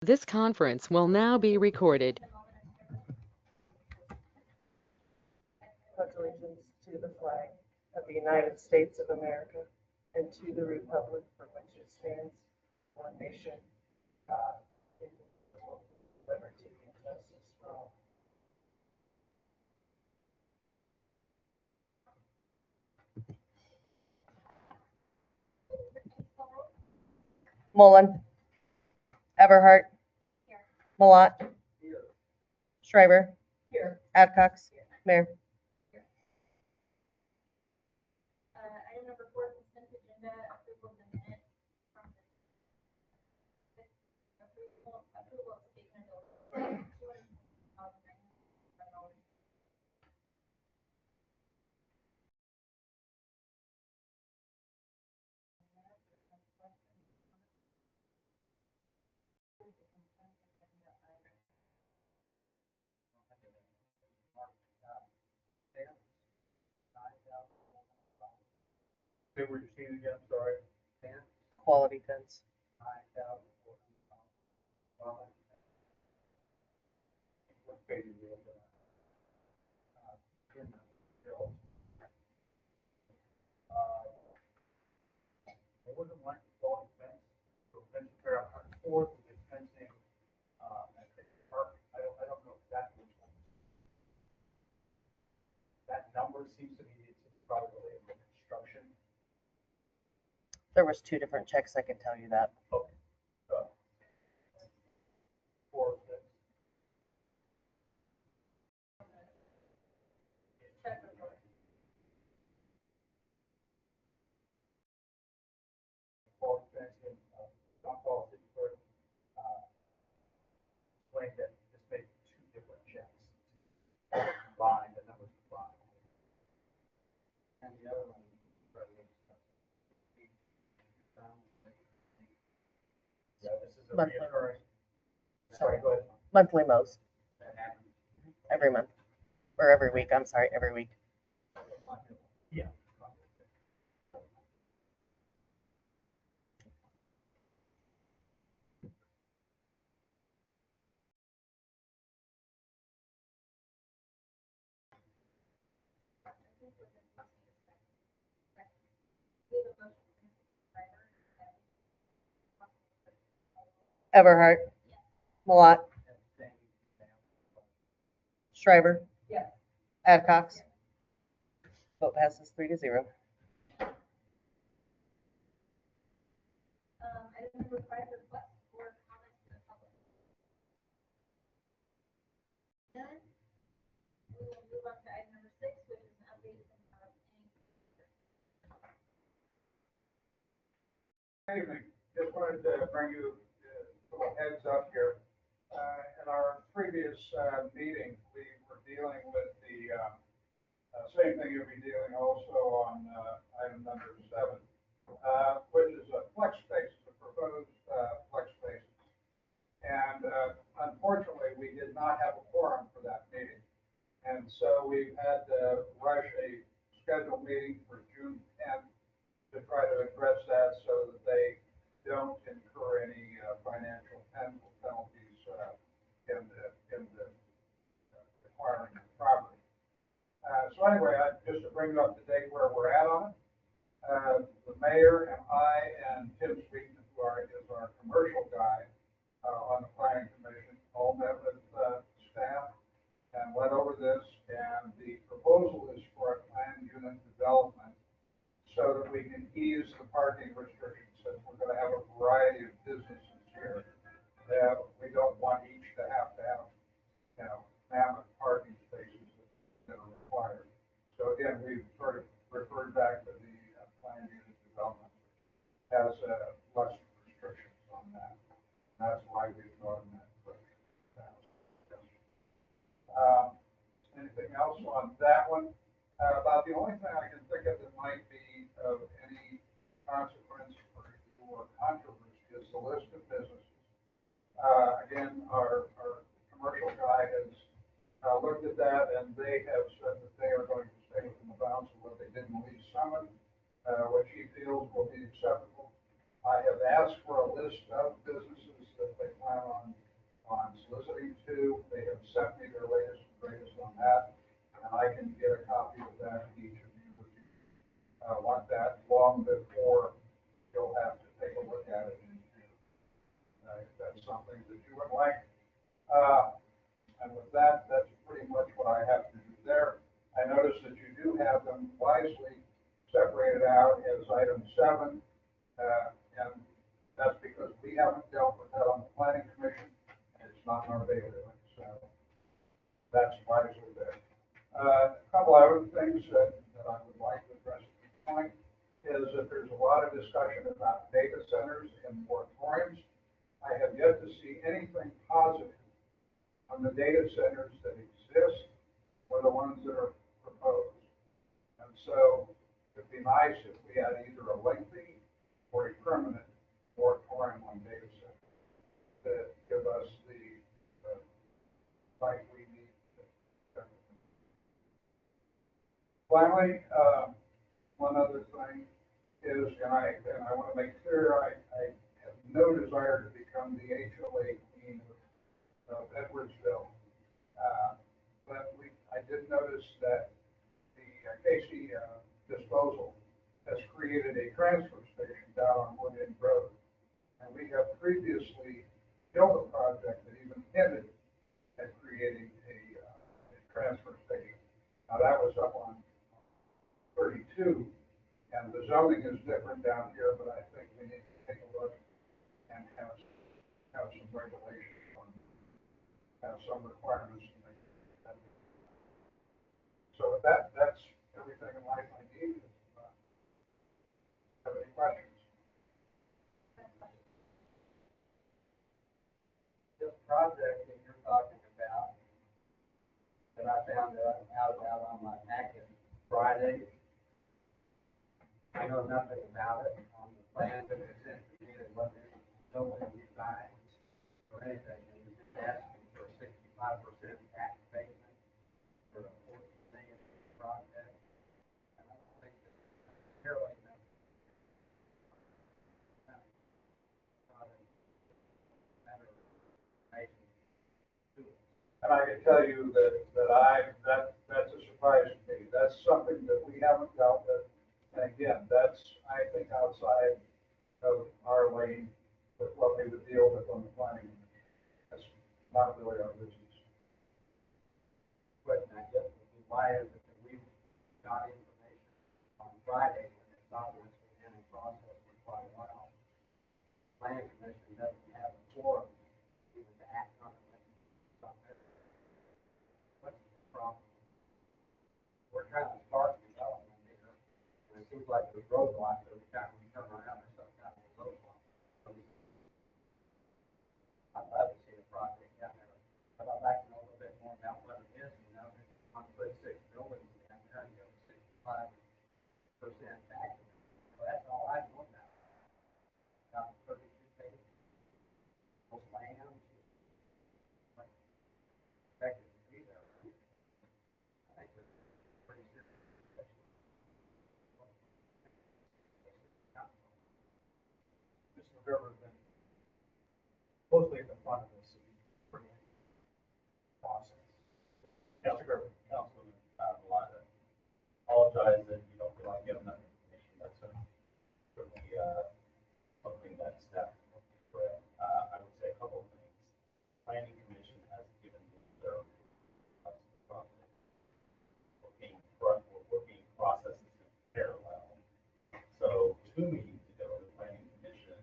This conference will now be recorded. Pledge allegiance to the flag of the United States of America and to the republic for which it stands, one nation, God, indivisible, with liberty and justice for all. Mullen. Everhart. Malott. Schreiber. Adcox. Mayor. Item number 4, consent agenda, approval of the minutes from the approval of statement of $200,900. Say what you're seeing again, sorry. Quality fence. What page is it? I wouldn't like to call it fence, so fence repair on Fourth, we did fencing, at the park, I don't know exactly which one. That number seems to be, it's probably related to construction. There was 2 different checks, I can tell you that. Okay. Fourth, Paul fencing, John Paul City Clerk, explained that this made 2 different checks. Combined, the numbers combined. And the other one, yeah, this is a Monthly. reoccurring. Sorry, go ahead. Monthly mows, That happened. every month, or every week, I'm sorry, every week. Yeah. Everhart. Malott. Schreiber. Adcox. Vote passes 3-0. Item number 5, request for comments to the public. None. We will move on to item number 6, which is an update from any. Good evening. Just wanted to bring you a little heads up here. In our previous meeting, we were dealing with the same thing you'll be dealing also on item number 7, which is a flex space, the proposed flex spaces. And unfortunately, we did not have a quorum for that meeting. And so we've had to rush a scheduled meeting for June 10th to try to address that so that they don't incur any financial penalties in the acquiring the property. So anyway, just to bring up to date where we're at on it, the mayor and I and Tim Sweeten, who is our commercial guy on the planning commission, all met with staff and went over this, and the proposal is for a planned unit development so that we can ease the parking restrictions, since we're going to have a variety of businesses here. We don't want each to have, mammoth parking spaces that are required. So again, we've sort of referred back to the planned unit development, has less restrictions on that. And that's why we've gone that approach. Anything else on that one? About the only thing I can think of that might be of any consequence or controversy is the list of businesses. Again, our commercial guy has looked at that, and they have said that they are going to stay within the bounds of what they did in Lee's Summit, which he feels will be acceptable. I have asked for a list of businesses that they plan plan on soliciting to. They have sent me their latest and greatest on that, and I can get a copy of that to each of you if you want that long before you'll have to take a look at it. If that's something that you would like. And with that, that's pretty much what I have to do there. I noticed that you do have them wisely separated out as item 7, and that's because we haven't dealt with that on the planning commission, and it's not in our bailiwick, so that's wisely there. A couple other things that I would like to address at this point is that there's a lot of discussion about data centers and moratoriums. I have yet to see anything positive on the data centers that exist or the ones that are proposed. And so it'd be nice if we had either a lengthy or a permanent moratorium on data centers that give us the light we need. Finally, one other thing is, and I want to make clear, I have no desire to become the HOA queen of Edwardsville. But I did notice that the Casey disposal has created a transfer station down on Wood End Road. And we have previously built a project that even hinted at creating a transfer station. Now that was up on 32, and the zoning is different down here, but I think we need to take a look and have some regulations on, have some requirements to make that. So with that, that's everything in life I need. Have any questions? This project that you're talking about, that I found out on my packet Friday, I know nothing about it. On the plan that was sent to me, it wasn't building designs or anything. It was just asking for 65% tax payment for a $14 million project. And I don't think that fairly And I can tell you that's a surprise to me. That's something that we haven't dealt with. And again, that's, I think, outside of our lane with what we would deal with on the planning. That's not really our business. question I guess would be, why is it that we got information on Friday when it's obviously been in process for quite a while? Planning commission doesn't have a forum even to act on it. What's the problem? We're trying to start development here, and it seems like there's roadblocks every time we turn around or something kind of a roadblock. I'd love to see a project down there, but I'd like to know a little bit more about what it is, you know, on 36 buildings down there, you know, 65% tax. So that's all I know about. About 32 pages. Most land. Expected to be there. I think it's pretty serious. Mr. Rivers been mostly at the front of this pretty process. Mr. Rivers. Councilman Malata, apologize that you don't feel like getting that information. That's certainly something that staff is looking for. I would say a couple of things. Planning Commission has given me their process. We're working processes in parallel. So 2 meetings ago, the Planning Commission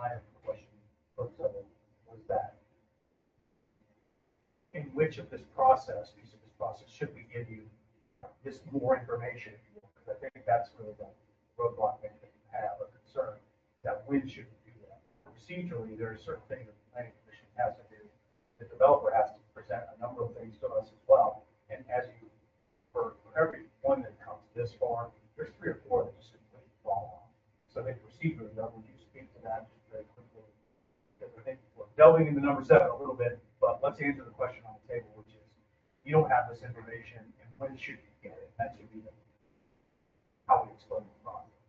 line of question was that in which of this process, piece of this process, should we give you this more information? Because I think that's really the roadblock that you have a concern, that when should we do that? Procedurally, there are certain things that the planning commission has to do. The developer has to present a number of things to us as well. And as you, for every one that comes this far, there's 3 or 4 that just completely fall off. So I think procedurally, though, would you speak to that just very quickly? Because I think we're delving into number 7 a little bit, but let's answer the question on the table, which is, you don't have this information, and when should you get it? That should be how we explain the process.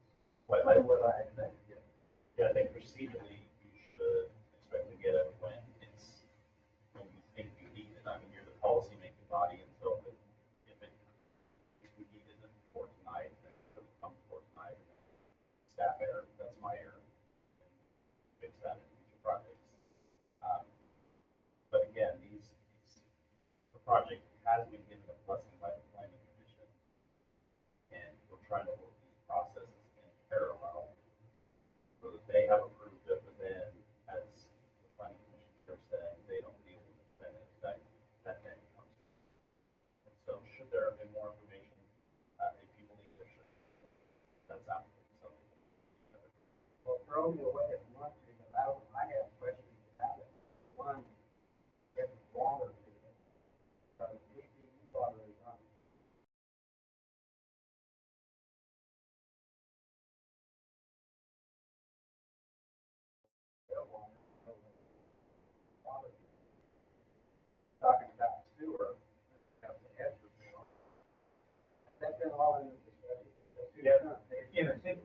What I think, yeah, I think procedurally, you should expect to get it when you think you need it. I mean, you're the policy-making body, and so if we need it for tonight, then it'll come for tonight. Staff error, that's my error. Fix that in future projects. But again, the project has been given a blessing by the planning commission, and we're trying to work these processes in parallel so that they have approved it, but then as the planning commission are saying, they don't deal with it, then that then comes. And so should there have been more information, if you believe there should, that's out. So, Well, throw me away at one thing, I have questions about it. One, if it's longer to it, so maybe you thought it was on. Talking about sewer, of the Edwardsville. That's been all in the discussion. Yeah, I think,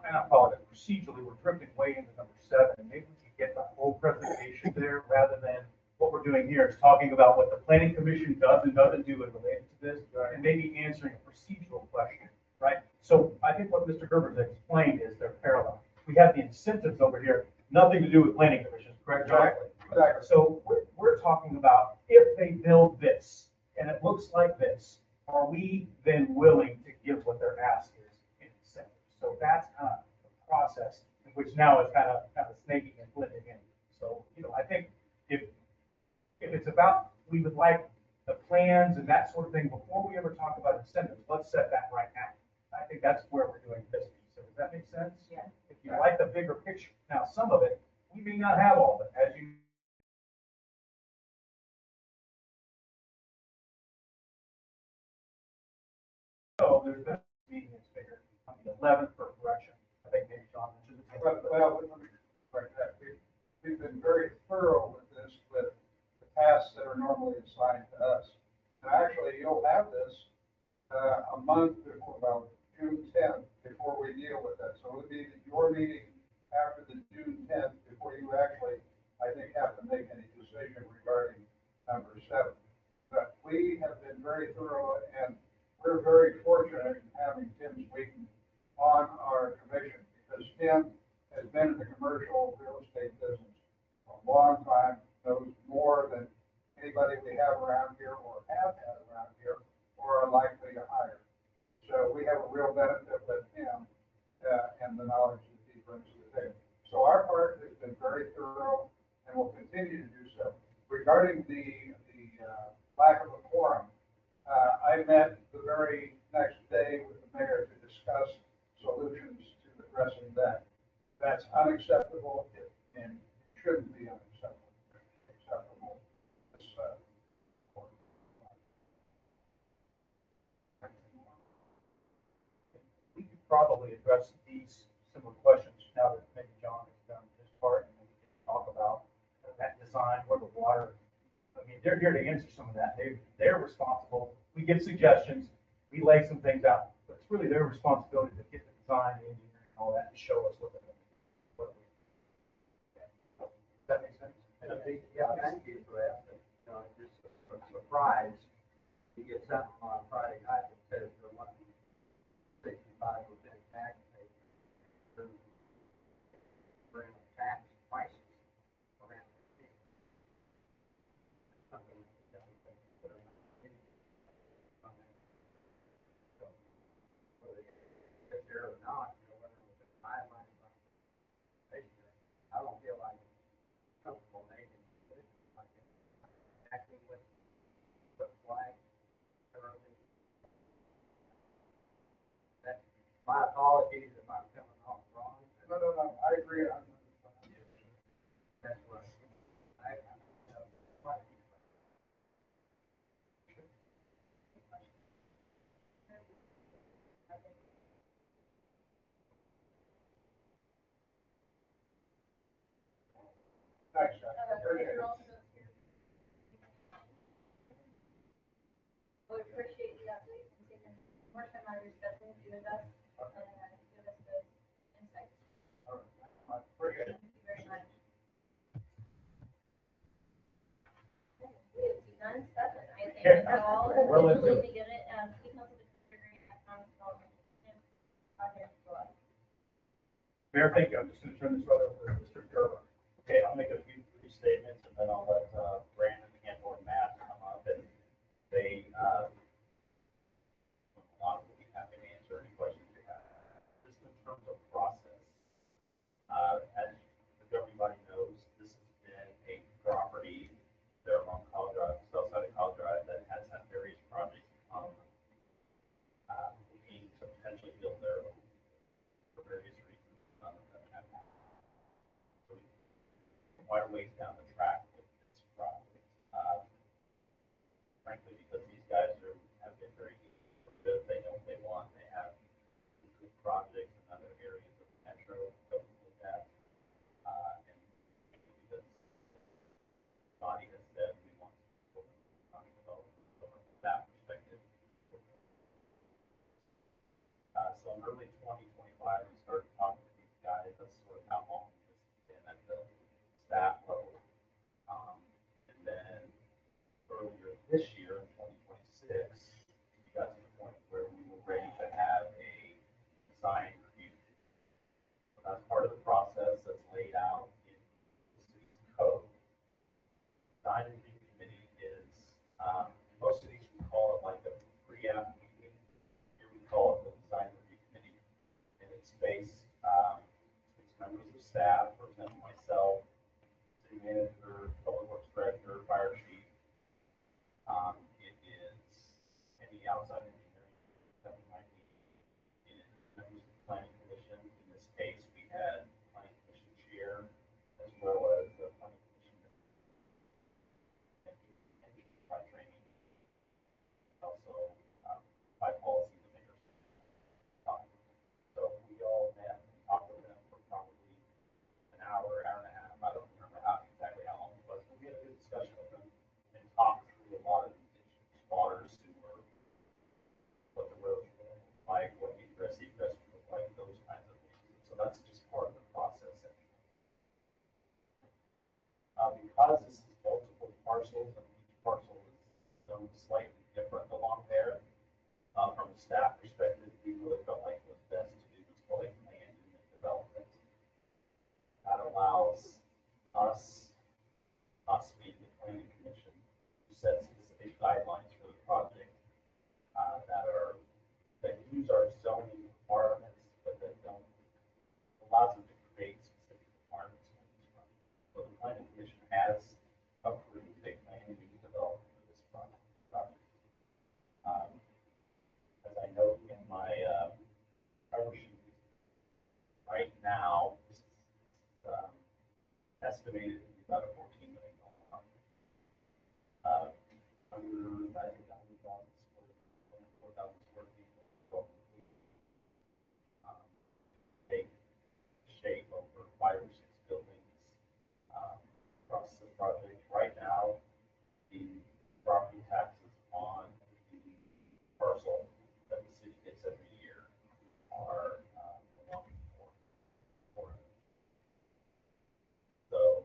and I apologize, procedurally, we're drifting way into number 7. Maybe we could get the whole presentation there rather than what we're doing here is talking about what the planning commission does and doesn't do in related to this, and maybe answering a procedural question, right? So I think what Mr. Gerber's explained is they're parallel. We have the incentives over here, nothing to do with planning commissions, correct, John? Exactly. So we're talking about if they build this and it looks like this, are we then willing to give what their ask is in incentives? So that's kind of the process, in which now is kind of snaking and blending in. So, I think if it's about, we would like the plans and that sort of thing before we ever talk about incentives, let's set that right now. I think that's where we're doing this piece. So does that make sense? Yeah. If you like the bigger picture. Now, some of it, we may not have all of it, as you know, there's been a meeting that's bigger, on the 11th for correction. I think maybe John mentioned it. Well, let me correct that. We've been very thorough with this, with the tasks that are normally assigned to us. And actually, you'll have this a month before, about June 10th, before we deal with that. So it'll be your meeting after the June 10th before you actually, I think, have to make any decision regarding number 7. But we have been very thorough, and we're very fortunate in having Tim Sweeten on our commission, because Tim has been in the commercial real estate business for a long time, knows more than anybody we have around here or have had around here or are likely to hire. So we have a real benefit with him and the knowledge that he brings to the table. So our part has been very thorough and will continue to do so. Regarding the lack of a quorum, I met the very next day with the mayor to discuss solutions to addressing that. That's unacceptable and shouldn't be acceptable. We could probably address these similar questions now that maybe John has done his part, and we can talk about that design, where the water, I mean, they're here to answer some of that. They're responsible. We give suggestions, we lay some things out, but it's really their responsibility to get the design, the engineering, and all that, to show us what they're doing. Does that make sense? And I think, yeah, thank you for that. Just a surprise, you get something on Friday night that says they're wanting 65% tax pay. Bring tax prices around. Something that we can put on that. So, whether it's there or not, whether it's a timeline, I don't get agree on. That's what I, what, Thanks, Jack. Appreciate it. We appreciate the updates and taking more time out of your schedule to do with us and give us those insights. All right. I appreciate it. Thank you very much. We have 297, I think, that's all. Well, let's do Usually it. we get it, details of the degree economic development and project for us. Mayor, thank you. I'm just going to turn this right over to Mr. Gerber. Okay, I'll make a few brief statements and then I'll let Brandon and or Matt come up and they, will be happy to answer any questions you have. Just in terms of process, as everybody knows, this has been a property there along College Drive, south side of College Drive, that has had various projects come, looking to potentially build there for various reasons. None of them have happened. So quite a ways down the track with this project. Frankly, because these guys have been very good, they know what they want, they have good projects in other areas of the metro that we look at. And because body has said we want to develop from that perspective. So in early 2025, we started talking to these guys. That's sort of how long this has been at the staff level. And then earlier this year, in 2026, we got to the point where we were ready to have a design review. So that's part of the process that's laid out in the city's code. Design review committee is, most of these we call it like a pre-app meeting. Here we call it the design review committee. And it's based, it's members of staff, for example, myself, city manager, public works director, fire chief. It is any outside engineering that we might need in members of the planning commission. In this case, we had planning commission chair as well as the planning commission by training. Also, by policy, the mayor's. So we all met and talked with them for probably an hour, hour and a half. I don't remember exactly how long it was, but we had a good discussion with them and talked through a lot of these issues, water, sewer, what the roads were like, what the egress would look like, those kinds of things. So that's just part of the process. Because this is multiple parcels and each parcel is zoned slightly different along there, from a staff perspective, we really felt like it was best to do this like land unit development. That allows us being the planning commission, to set specific guidelines for the project that use our zoning requirements, but that don't allow them to create specific requirements for this project. So the planning commission has approved a land use development for this project. As I note in my cover sheet, right now, this is estimated to be about a $14 million project. Under, I think, 4,000 square feet. Take shape over 5 or 6 buildings across the project. Right now, the property taxes on the parcel that the city gets every year are so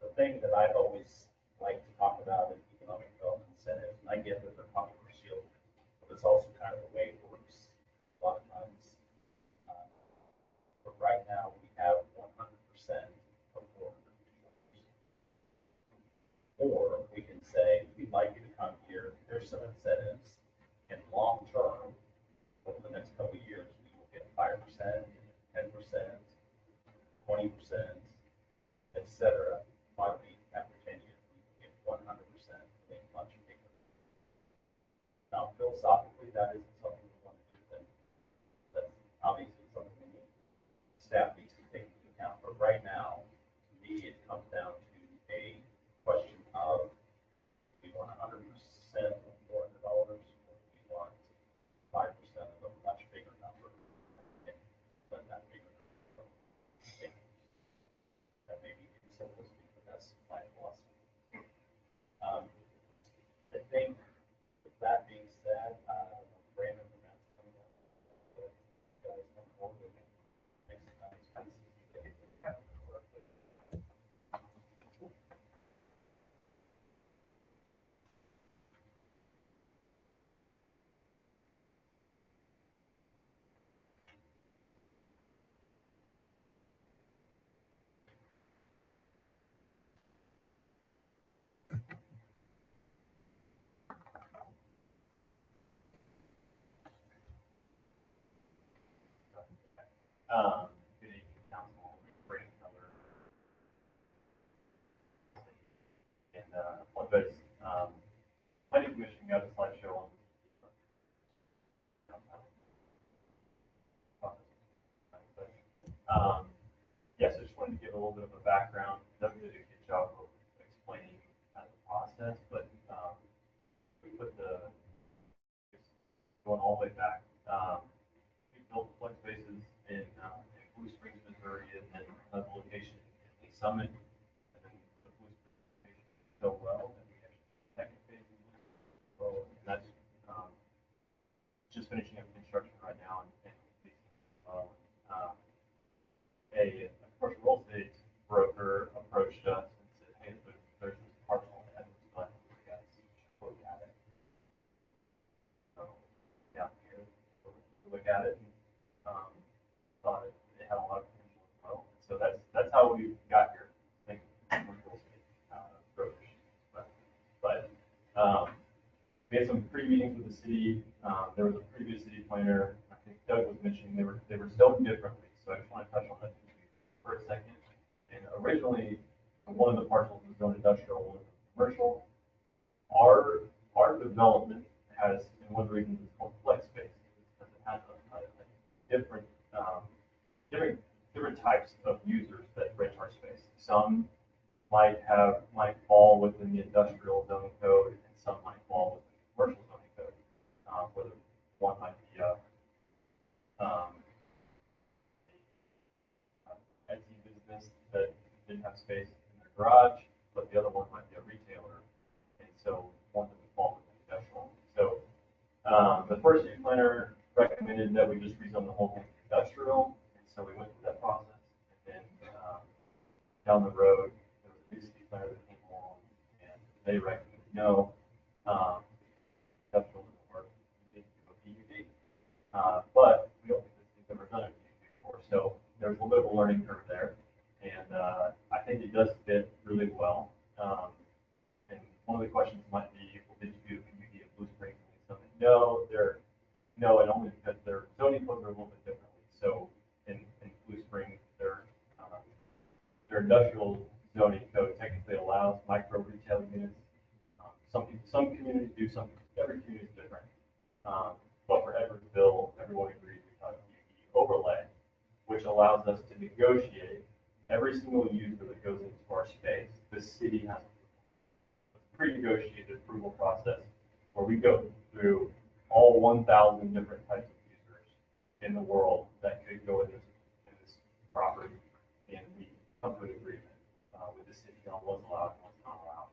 the thing that I've always liked to talk about is economic development incentives, and I get that they're controversial, but it's also kind of the way it works a lot of times. But right now, we have 100% of 400. Or we can say, we'd like you to come here, here's some incentives, and long term, over the next couple of years, we will get 5%, 10%, 20%, et cetera. Finally, after 10 years, we will get 100% of a much bigger. Now, philosophically, that isn't something we want to do, then that's obviously something we need. Staff needs to take into account for Good evening, council, bring another, and, apologize, planning commission got a slideshow on. Yes, I just wanted to give a little bit of a background. Doug did a good job of explaining kind of the process, but, we put going all the way back. We built flex spaces in Blue Springs, Missouri, and then another location in Lee Summit. And then the Blue Springs location did so well that we actually second phase in Blue Springs. So, and that's just finishing up construction right now and a commercial real estate broker approached us and said, hey, there's this parcel in Edwardsville, you guys should look at it. So, down here, we look at it and thought it had a lot of potential as well. So that's how we got here. Thank you, commercial real estate brokers. But we had some pre-meetings with the city. There was a previous city planner. I think Doug was mentioning they were zoned differently. So I just want to touch on that for a second. And originally, one of the parcels was zoned industrial, one was commercial. Our development has, in one reason, it's called flex space because it has a different different types of users that rent our space. Some might fall within the industrial zoning code, and some might fall within the commercial zoning code. Whether one might be Etsy business that didn't have space in their garage, but the other one might be a retailer, and so one that would fall within industrial. So the first city planner recommended that we just rezone the whole thing to industrial, and so we went through that process. And then down the road, there was a new city planner that came along, and they recommended no, industrial doesn't work. We need to do a PUD, but we don't think this thing's ever done a PUD before, so there's a little bit of a learning curve there, and I think it does fit really well. And one of the questions might be, well, did you do a PUD in Blue Springs? No, and only because their zoning codes are a little bit differently. So in Blue Springs, their industrial zoning code technically allows micro retail units. Some communities do, every community is different. But for Edwardsville, everyone agrees we have a PUD overlay, which allows us to negotiate every single user that goes into our space. The city has a pre-negotiated approval process where we go through all 1,000 different types of users in the world that could go in this property, and we come to an agreement with the city on what's allowed and what's not allowed.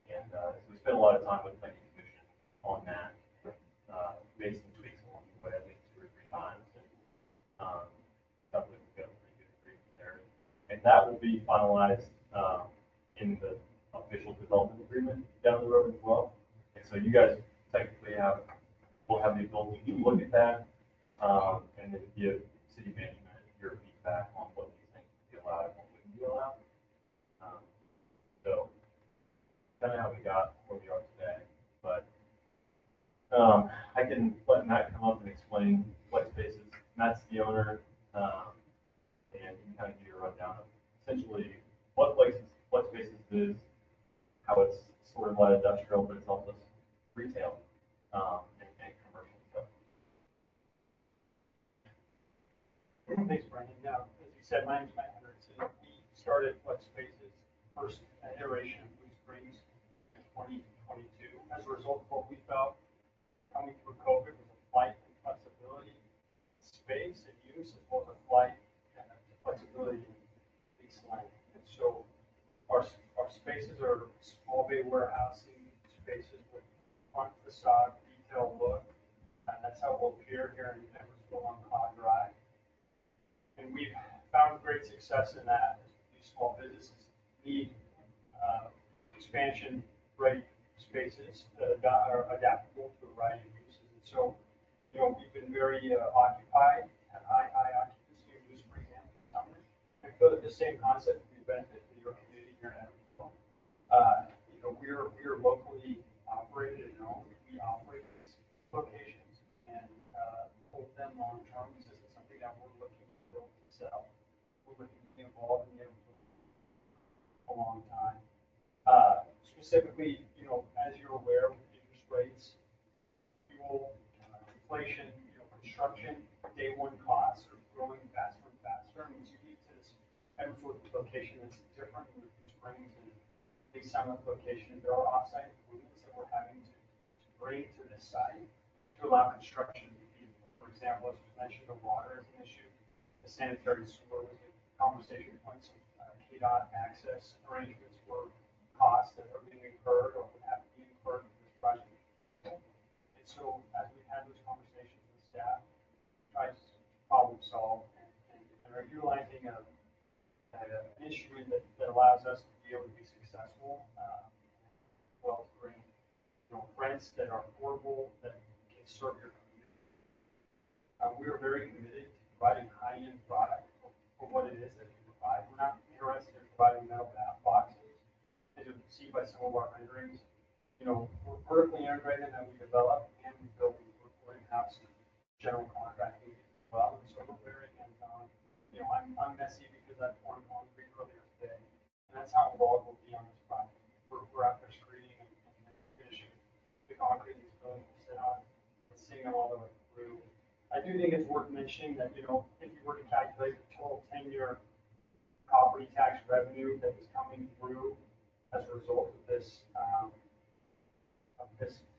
And so we spent a lot of time with the planning commission on that, made some tweaks along the way, I think 2 or 3 times, and I believe we got a pretty good agreement there. And that will be finalized in the official development agreement down the road as well. And so you guys technically will have the ability to look at that and then give city management your feedback on what you think would be allowed and what wouldn't be allowed. So kind of how we got where we are today. But I can let Matt come up and explain flex spaces. Matt's the owner, and you can kind of give you a rundown of essentially what flex spaces is, how it's sort of light industrial, but it's also retail and commercial stuff. Thanks, Brandon. Now, as you said, my name's Matt Hendrickson. We started Flex Spaces first iteration of Blue Springs in 2022 as a result of what we felt coming through COVID was a flight and flexibility space and use, as well as a flight and flexibility in lease length. And so our spaces are small bay warehousing spaces with front facade detail look, and that's how we'll appear here in Edwardsville on Cloud Drive. And we've found great success in that. These small businesses need expansion-ready spaces that are adaptable to a variety of uses. And so, we've been very occupied and high occupancy in Blue Springs and Summer. And feel that the same concept would be benefit to your community here in Edwardsville. We're locally operated and owned. We operate these locations and hold them long term. This is something that we're looking to build we're looking to be involved in it for a long time. Specifically, as you're aware, with interest rates, fuel, inflation, construction, day one costs are growing faster and faster. And it's unique to this Edwardsville location that's different than the Springs and the Summit location. There are offsite improvements that we're having to bring to this site to allow construction to be feasible. For example, as you mentioned, the water is an issue. The sanitary sewer was a conversation point. Some KDOT access arrangements for costs that are being incurred or would have to be incurred in this project. And so as we've had those conversations with staff, try to problem solve and are utilizing an instrument that allows us to be able to be successful, well, to bring rents that are affordable, that can serve your community. We are very committed to providing high-end product for what it is that we provide. We're not interested in providing metal boxes. As you can see by some of our renderings, we're vertically integrated and we develop and we build we're in-house general contracting as well. And so we're very hands-on. I'm messy because I poured concrete earlier today, and that's how involved we'll be on this project. We're out there screening and finishing the concrete is going to sit on and seeing them all the way through. I do think it's worth mentioning that, if you were to calculate the total 10-year property tax revenue that is coming through as a result of this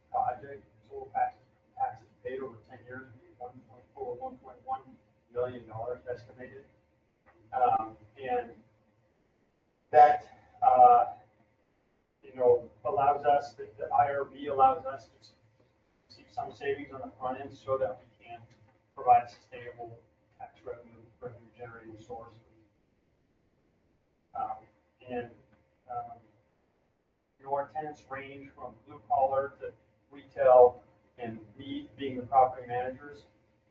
project, total taxes paid over 10 years would be $1.1 million estimated. And that, allows us, the IRB allows us to see some savings on the front end so that we can provide a sustainable tax revenue generating source. Our tenants range from blue collar to retail, and we, being the property managers,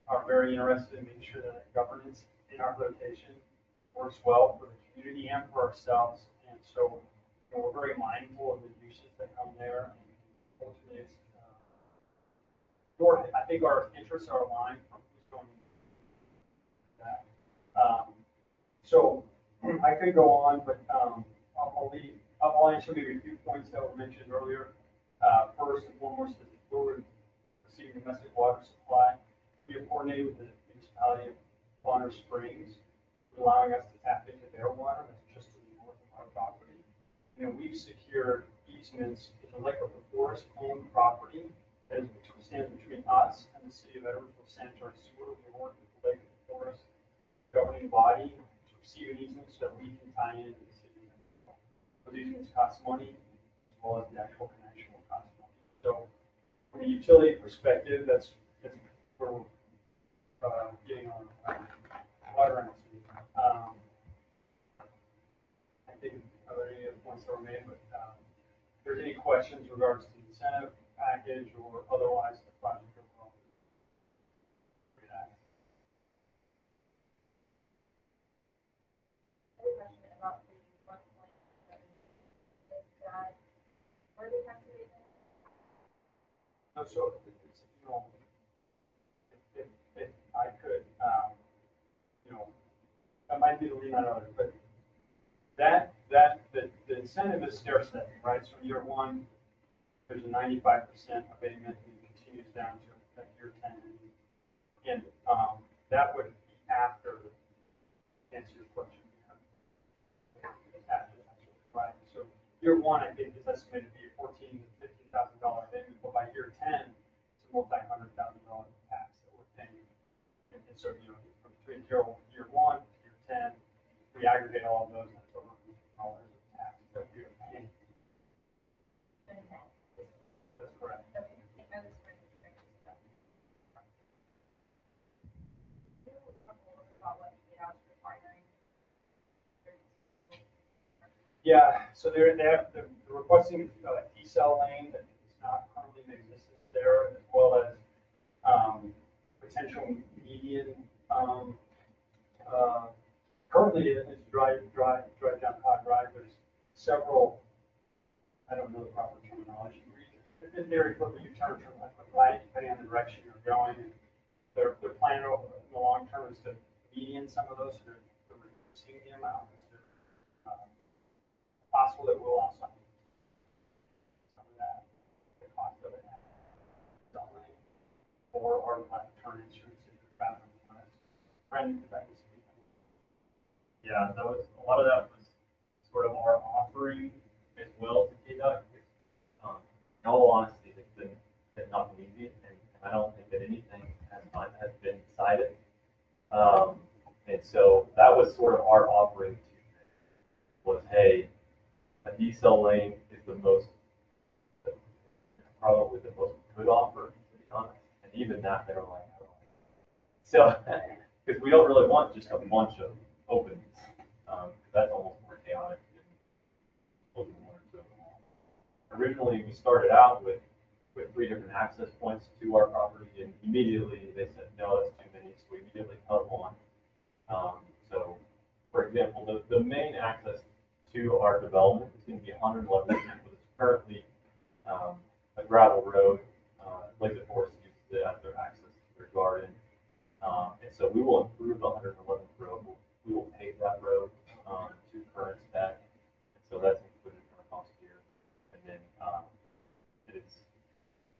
are very interested in making sure that the governance in our location works well for the community and for ourselves. And so we're very mindful of the uses that come there. And ultimately, I think our interests are aligned from who's going to do that. So I could go on, but I'll answer maybe a few points that were mentioned earlier. First and foremost, we're receiving domestic water supply. We have coordinated with the municipality of Bonner Springs, allowing us to tap into their water that's just to the north of our property. We've secured easements in the Lake of the Forest owned property that stands between us and the city of Edwardsville sanitary sewer. We work with the Lake of the Forest governing body to receive an easement so that we can tie into the city of Edwardsville. Those easements cost money, as well as the actual connection will cost money. So from a utility perspective, that's where we're getting on water and I think are there any other points that were made, but if there's any questions in regards to the incentive package or otherwise the project overall. I have a question about the 1.7. Is that where they have to be? No, so it's, if I could, that might be the lead on others, but the incentive is stair stepping, right? So year one, there's a 95% abatement and it continues down to year 10. And that would be after, answer your question. After, right? So year one, I think, is estimated to be a $14,000 to $15,000 abatement, but by year 10, it's a multi-$100,000 tax that we're paying. And so, from between year one to year 10, we aggregate all of those, and it's over $100 of tax that we are paying. That's correct. Yeah, so they're requesting a decel lane that is not currently in existence there, as well as potential median. Currently, as you drive down Todd Drive, there's several, I don't know the proper terminology. In theory, for you turn from left to right, depending on the direction you're going. Their plan in the long term is to median some of those, so they're seeing the amount. Possible that we'll also some of that, the cost of it. Or turn insurance into rather than brand new device. Yeah, that was, a lot of that was sort of our offering as well to KDOT. In all honesty, it's not been easy, and I don't think that anything has been decided. And so that was sort of our offering to was, hey, a decel lane is probably the most good offer, to be honest. And even that, they were like, oh. So, because we don't really want just a bunch of openings. That's almost more chaotic than open one or two. Originally, we started out with 3 different access points to our property, and immediately they said, no, that's too many, so we immediately cut one. So, for example, the main access to our development is going to be 111, but it's currently a gravel road. Lakewood Forest uses it as their access to their garden. And so we will improve the 111th road. We will pave that road to current spec. And so that's included in our cost here. And then it's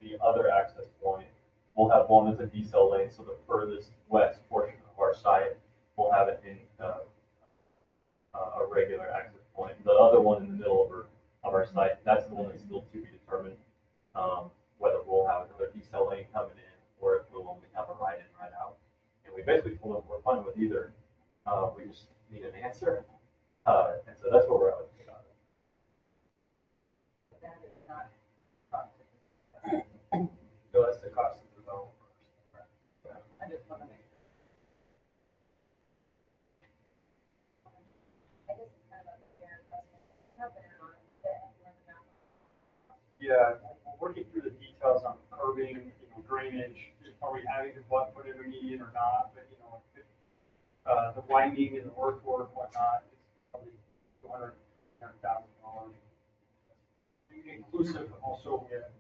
the other access point. We'll have one as a decel lane, so the furthest west portion of our site will have it in a regular access point. The other one in the middle of our site, that's the one that's still to be determined. Whether we'll have another decel lane coming in or if we'll only have a right in, right out. And we basically told them we're fine with either. We just need an answer. And so that's where we're at with it. That is not So that's the cost of development. I just want to make sure. I guess it's kind of a fair question. Happening on that, Yeah, we're working through the details on curbing, drainage. Are we having to put in a median or not? But the winding and the earthwork and whatnot is probably $200,000. Inclusive also, we have,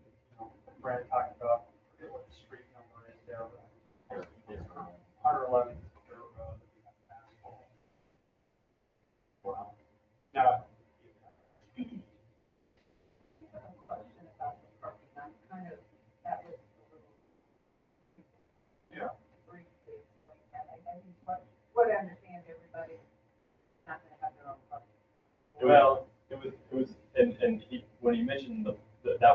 Brad talked about what the street number is there. 111 road that we have to ask for. Wow. Now, I have a question about the parking. I'm kind of, that was a little. Yeah. Brief, like that. I mean, what I understand, everybody's not going to have their own parking. Well, it was, and when he mentioned that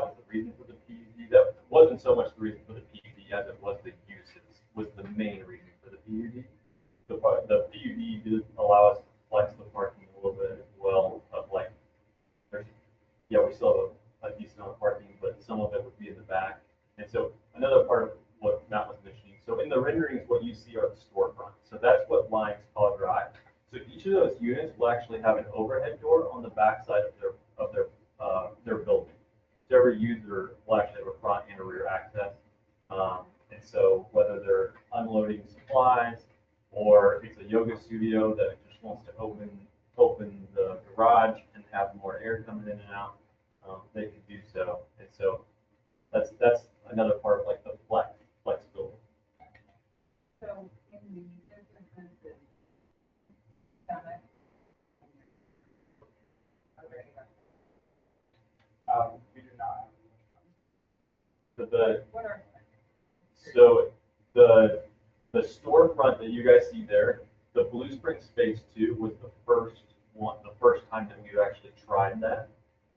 was the reason for the PUD, that wasn't so much the reason for the PUD as it was the uses, was the main reason for the PUD. The PUD did allow us to flex the parking a little bit as well, of like, we still have a decent amount of parking, but some of it would be in the back. And so another part of what Matt was mentioning, so in the renderings, what you see are the storefronts. So that's what lines Paul Drive. So each of those units will actually have an overhead door on the back side of their building. So every user will actually have a front and a rear access. And so whether they're unloading supplies or it's a yoga studio that just wants to open the garage and have more air coming in and out, they can do so. And so that's another part of like the flexibility. So in the businesses that Summit, are there any we do not. what are So the storefront that you guys see there, the Blue Springs Phase 2 was the first time that we actually tried that,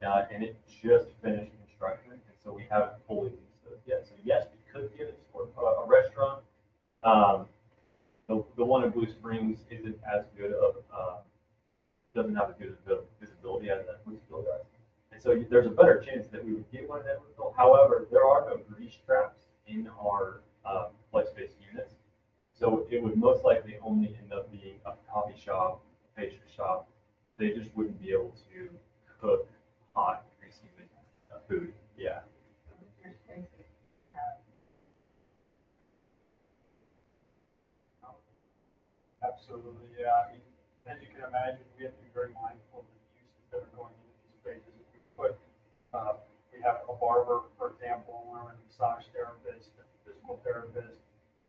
and it just finished construction, and so we haven't fully used those yet. So yes, we could get it for a restaurant. The one in Blue Springs isn't as good of doesn't have as good of visibility as that Edwardsville does. And so there's a better chance that we would get one in Edwardsville. However, there are no grease traps in our flex space units. So it would most likely only end up being a coffee shop, a pastry shop. They just wouldn't be able to cook hot, greasy food. Yeah. your spaces? Absolutely, yeah. I mean, as you can imagine, we have to be very mindful of the uses that are going into these spaces. If we we have a barber, for example, or a massage therapist, a physical therapist,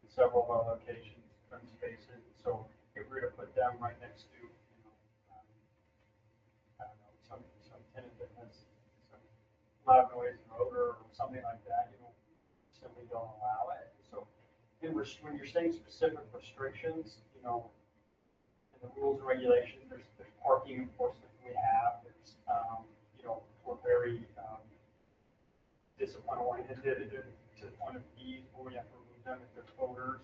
in several of our locations, different spaces. So if we were to put them right next to loud noise or odor or something like that, simply don't allow it. So, when you're saying specific restrictions, in the rules and regulations, there's parking enforcement we have, there's, we're very, discipline oriented to the point of fees where we have to remove them if there's odors,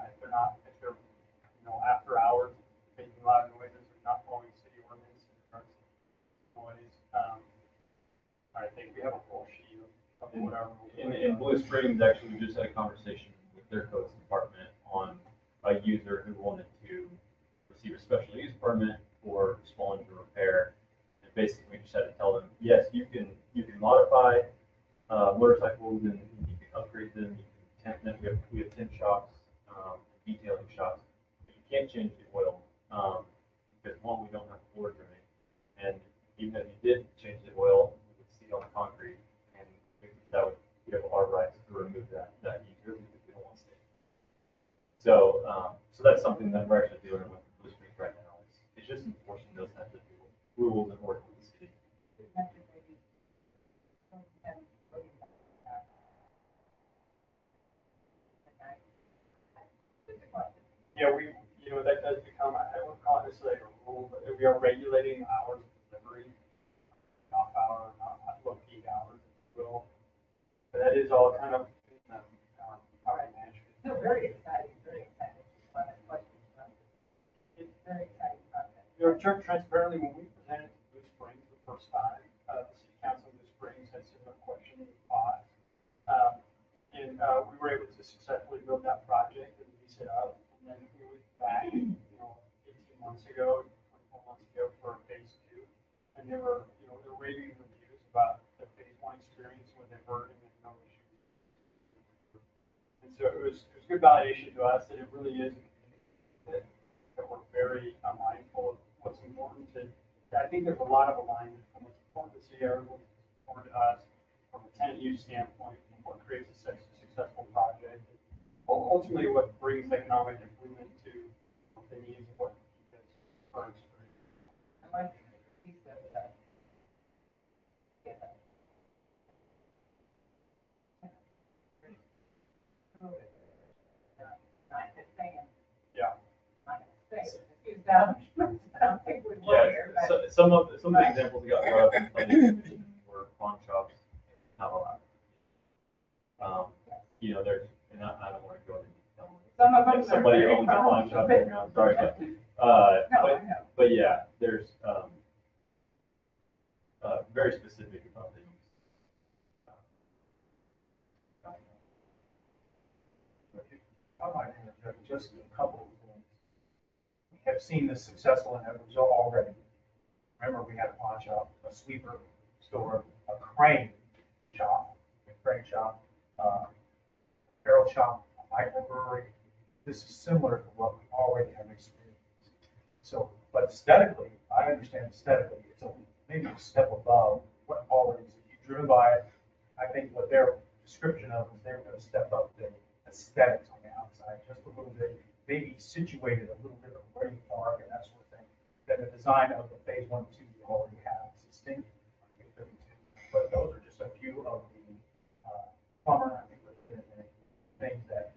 if they're, after hours, making loud noises or not following city ordinance in regards to noise. I think we have a full sheet of whatever. In Blue Springs, actually, we just had a conversation with their codes department on a user who wanted to receive a special use permit for small engine repair. And basically, we just had to tell them, yes, you can modify motorcycles and you can upgrade them. You can temp them. We have tint shops, detailing shops. But you can't change the oil because one, we don't have floor trimming, and even if you did change the oil, you would see on concrete, and that would give our rights to remove that user because we don't want to stay. So that's something that we're actually dealing with Blue Springs right now. It's just enforcing those types of rules and ordinances in the city. Yeah, that does become, I wouldn't call it necessarily a rule, but we are regulating hours of delivery, off hour, not low peak hours, if you will. But that is all kind of, all right, management. No, very exciting, very exciting. It's very exciting project. Transparently, when we presented to Blue Springs the first time, the city council of Blue Springs had similar questions and thoughts. And we were able to successfully build that project and lease it up. And then we went back, 18 months ago, 24 months ago for phase 2. And they were raving reviews about the phase 1 experience when they heard and there's no issues. And so it was good validation to us that it really is that we're very mindful of what's important to. I think there's a lot of alignment from what's important to Sierra, what's important to us, from a tenant use standpoint, from what creates a successful project. Ultimately, what brings economic improvement to the needs of what people's firms bring. I like the piece of that. Yeah. Not just saying. Yeah. Not just saying. A few establishments, I don't think would work here. Yeah, so some of the examples we got brought up in planning commission were pawn shops, not allowed. There's, and I don't want to go into detail. Some of them If are somebody very owns a pawn shop right now, sorry, No, I know. but yeah, there's very specific about the use. I might interject just a couple of things. We have seen this successful in Edwardsville already. Remember, we had a pawn shop, a sweeper store, a crane shop, barrel shop, a microbrewery. This is similar to what we already have experienced. So, but aesthetically, I understand aesthetically, it's maybe a step above what already is. If you've driven by it, I think what their description of is they're going to step up the aesthetics on the outside just a little bit, maybe situated a little bit of where you park and that sort of thing, than the design of the phase 1, 2 you already have existing. But those are just a few of the plumber, I think, things that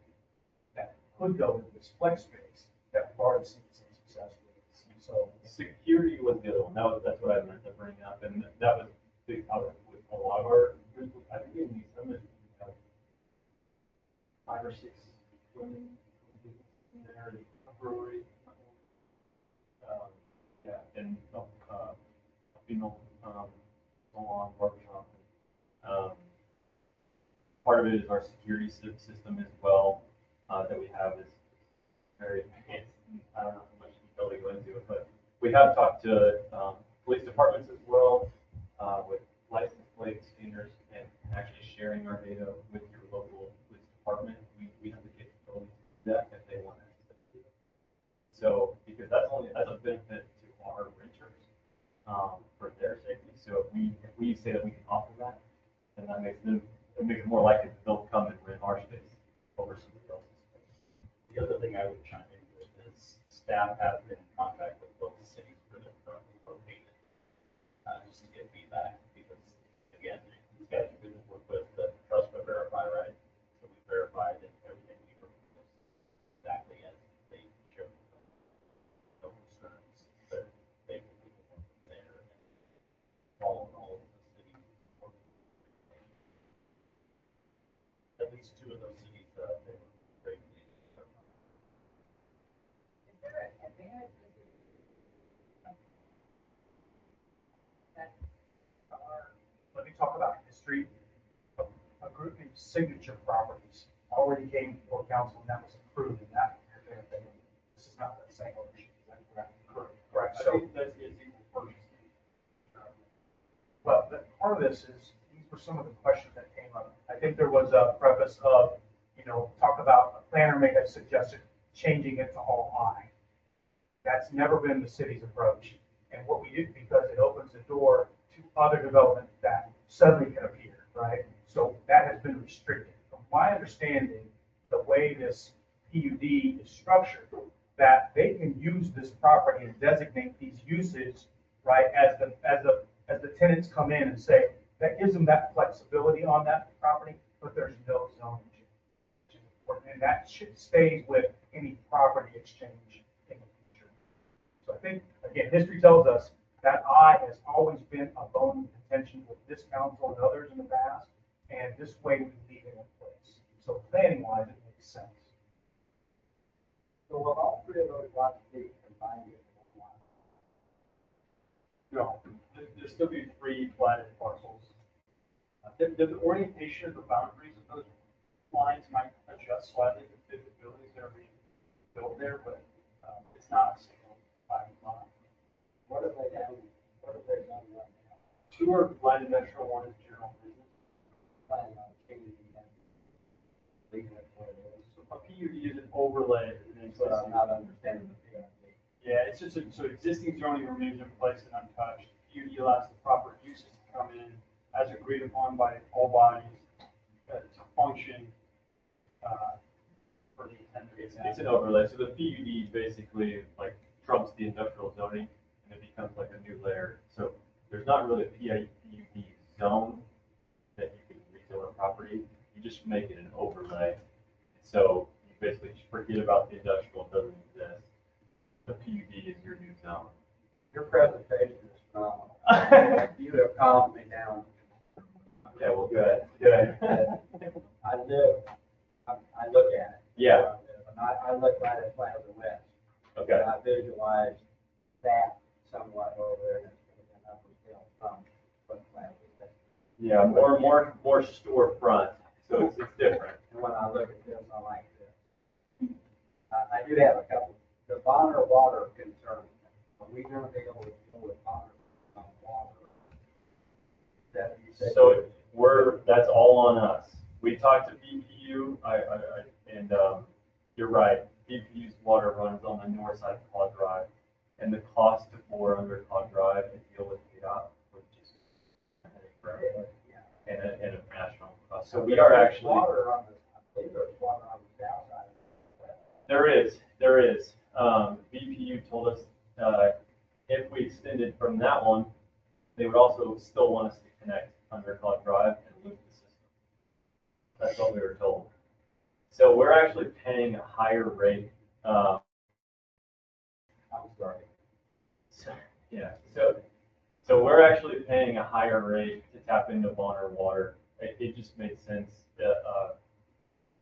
could go into this flex space that we've already seen some success with. So Security was the other one. That's what I meant to bring up, and that was big with a lot of our. I think we need some of 5 or 6 women in there, a brewery. Yeah, and a female salon, barbershop. Part of it is our security system as well that we have is very advanced. I don't know how much detail to go into it, but we have talked to police departments as well with license plate scanners and actually sharing our data with your local police department. We have the capability to do that if they want access to it. So, because that's a benefit to our renters for their safety. So if we say that we can offer that, then that makes it more likely that they'll come and rent our space over somebody else's space. The other thing I would chime in with is staff has been in contact with local cities for their currently located, just to get feedback, because again, least two of those cities, they were great. Is there an advantage that Let me talk about history. A group named Signature Properties already came before council and that was approved and that, this is not the same ownership. Is that correct? Correct. I So, think that's it's equal purchasing. well, part of this is, these were some of the questions that came up. I think there was a preface of, talk about, a planner may have suggested changing it to all I. That's never been the city's approach. And what we did, because it opens the door to other development that suddenly can appear, right? So that has been restricted. From my understanding, the way this PUD is structured, that they can use this property and designate these uses, right, as the tenants come in and say, that gives them that flexibility on that property, but there's no zoning change. And that stays with any property exchange in the future. So I think, again, history tells us that I has always been a bone of contention with this council and others in the past, and this way we leave it in place. So planning wise, it makes sense. So will all three of those lots be combined into one lot? No, there'll still be three platted parcels. The orientation of the boundaries of those lines might adjust slightly to fit the buildings that are being built there, but it's not a single platted line. What have they done? What have they done right now? Two are light industrial, one is general business. Planning on changing that? Leaving it where it is? So a PUD is an overlay. But I'm not understanding the PUD. Yeah, it's just, so existing zoning remains in place and untouched. PUD allows the proper uses to come in as agreed upon by all bodies to function for the intended. It's an overlay, so the PUD basically like trumps the industrial zoning, and it becomes like a new layer. So there's not really a PUD zone that you can rezone a property, you just make it an overlay. So you basically just forget about the industrial, it doesn't exist. The PUD is your new zone. Your presentation is phenomenal. You have calmed me down. Yeah, well, good, good. I live, I look at it. Yeah. And I look right at Plaza West. Okay. And I visualize that somewhat over there, and it's going to be an upper hill from what Plaza West. Yeah, more storefront, so it's different. And when I look at this, I like this. I do have a couple, the Bonner water concern. Are we going to be able to deal with Bonner water? That you said. So that's all on us. We talked to BPU, and you're right, BPU's water runs on the north side of Claude Drive, and the cost to bore under Claude Drive and deal with VDOT would just, I think, forever. Yeah. And a national cost. So we are actually. Water on the, I believe there's water on the south side. There is. BPU told us if we extended from that one, they would also still want us to connect under Claude Drive and loop the system. That's what we were told. So we're actually paying a higher rate. I'm sorry. So we're actually paying a higher rate to tap into Bonner water. It just made sense that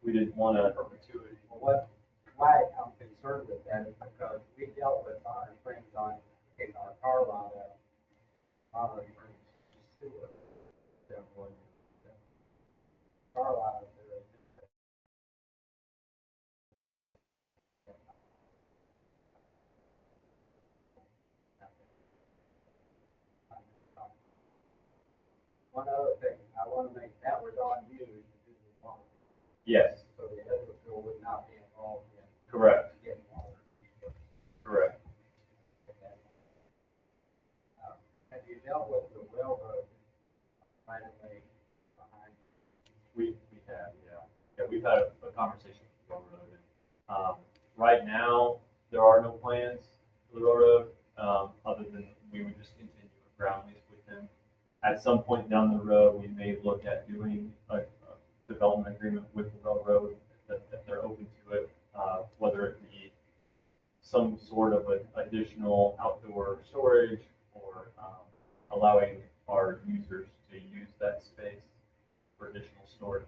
we didn't want to perpetuity. Well, why I'm concerned with that is because we dealt with Bonner Springs in our car lot of Bonner Springs sewer. Car lot of there. One other thing, I want to make, that was on you to do the water. Yes, So the Edwardsville would not be involved in correct, getting water. correct. Have you dealt with the railroad right away behind? We have, yeah. Yeah, we've had a conversation with the railroad. Right now, there are no plans for the railroad, other than we would just continue a ground lease with them. At some point down the road, we may look at doing a development agreement with the railroad if they're open to it, whether it be some sort of an additional outdoor storage or allowing our users to use that space for additional storage.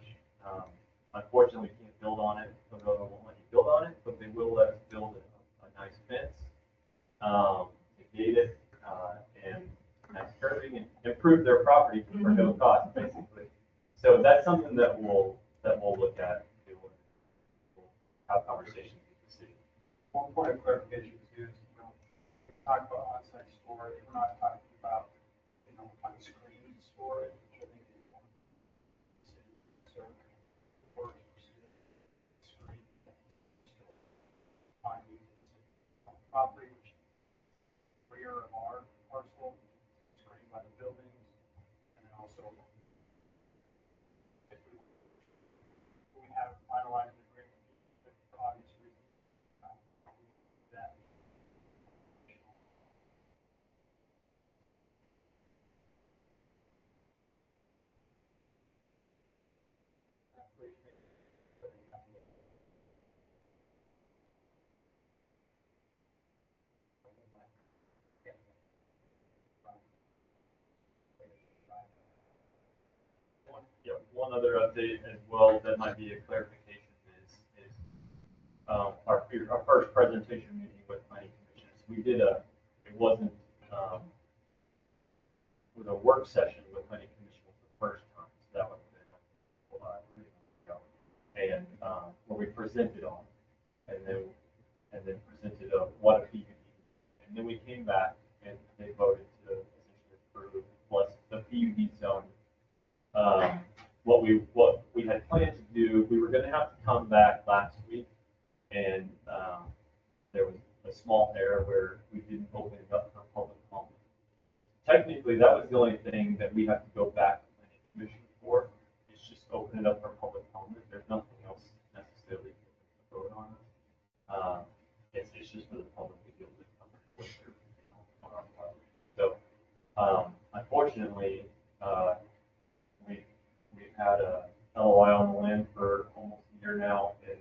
Unfortunately, we can't build on it. The railroad won't let you build on it, but they will let us build a nice fence, negate it, and nice curbing and improve their property for no cost, basically. So that's something that we'll look at. We'll have conversations with the city. One point of clarification is, talk about on-site storage, we're not talking about, unscreened storage, which I think is one of the city concern, or screen finding property, which is rear of our parcel, screened by the buildings, and then also if we have finalized the agreement, for obvious reasons, that. One other update as well that might be a clarification is our first presentation meeting with planning commissions. We did it wasn't, it was a work session with planning commission for the first time, so that was 3 months ago. And where we presented on, and then presented what a PUD is. And then we came back and they voted to essentially approve plus the PUD zone. What we had planned to do, we were going to have to come back last week, and there was a small error where we didn't open it up for public comment. Technically, that was the only thing that we have to go back to the planning commission for. It's just open it up for public comment. There's nothing else necessarily to vote on. It's just for the public to be able to come with their on our part. So, unfortunately, we've had a LOI on the land for almost a year now, and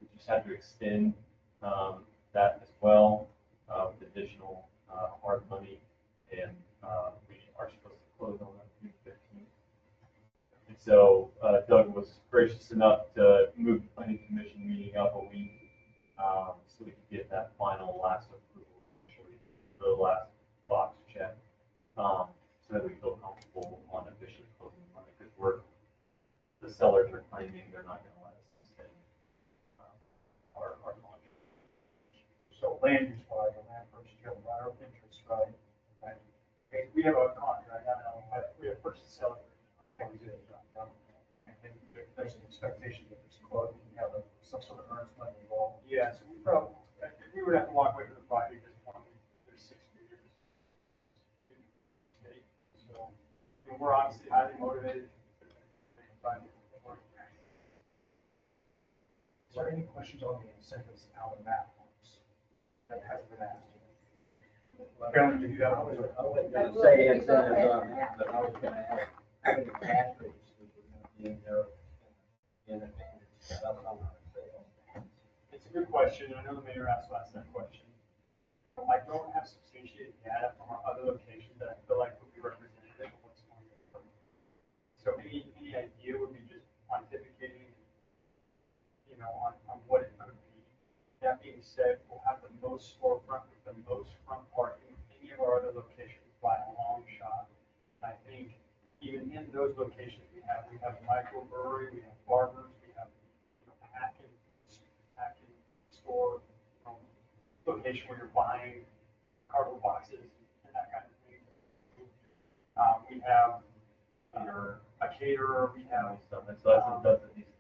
we just had to extend that as well with additional hard money, and we are supposed to close on that June 15th. And so Doug was gracious enough to move the planning commission meeting up a week so we could get that final last approval, the last box check, so that we feel comfortable on officially closing on it, because the sellers are claiming they're not going to let us extend our contract. So land use wise, the land purchase, you have a right of interest, right? Right. Okay, we have a contract, I don't know, we have purchase seller. And then there's an expectation that it's closed, you have some sort of earnest money involved. Yeah, so we would have to walk away from the project at this point, there's 6 years. So, we're obviously highly motivated. Is there any questions on the incentives, how the math works? That hasn't been asked. Carolyn, did you have? I was gonna say incentives on that, but I was gonna ask, how many cash register would be in there? It's a good question. I know the mayor asked that question. I don't have substantiated data from our other locations that I feel like would be representative of what's going on. So any idea would be just pontificating, on what it could be. That being said, we'll have the most storefront with the most front parking of any of our other locations by a long shot. And I think even in those locations we have microbrewery, we have barbers, we have packing store, location where you're buying cardboard boxes and that kind of thing. We have a caterer, we have So that's a decent.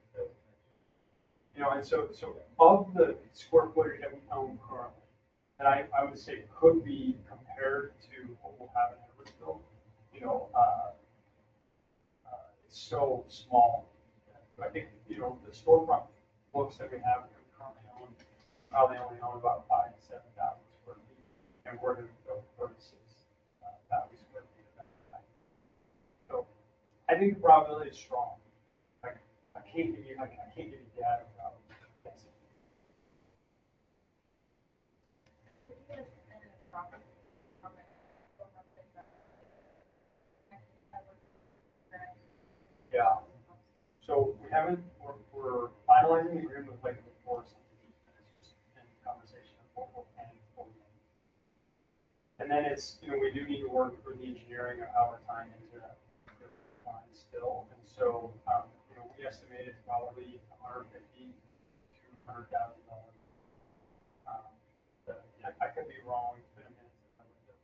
and so of the square footage that we own currently, and I would say could be compared to what we'll have in Edwardsville, it's so small. I think, the storefront books that we have that we currently own, probably only own about 5,000 to 7,000 square feet, and we're going to go 36,000 square feet of that. So I think the probability is strong. I can't give you data about it. Yeah. So haven't, we're finalizing the agreement with Lakewood Forest. It's just in conversation of what we're planning for. And then it's, we do need to work for the engineering of how we're tying into the line still. And so, we estimate it's probably $150,000 to $200,000. I could be wrong. It's been a minute since I looked at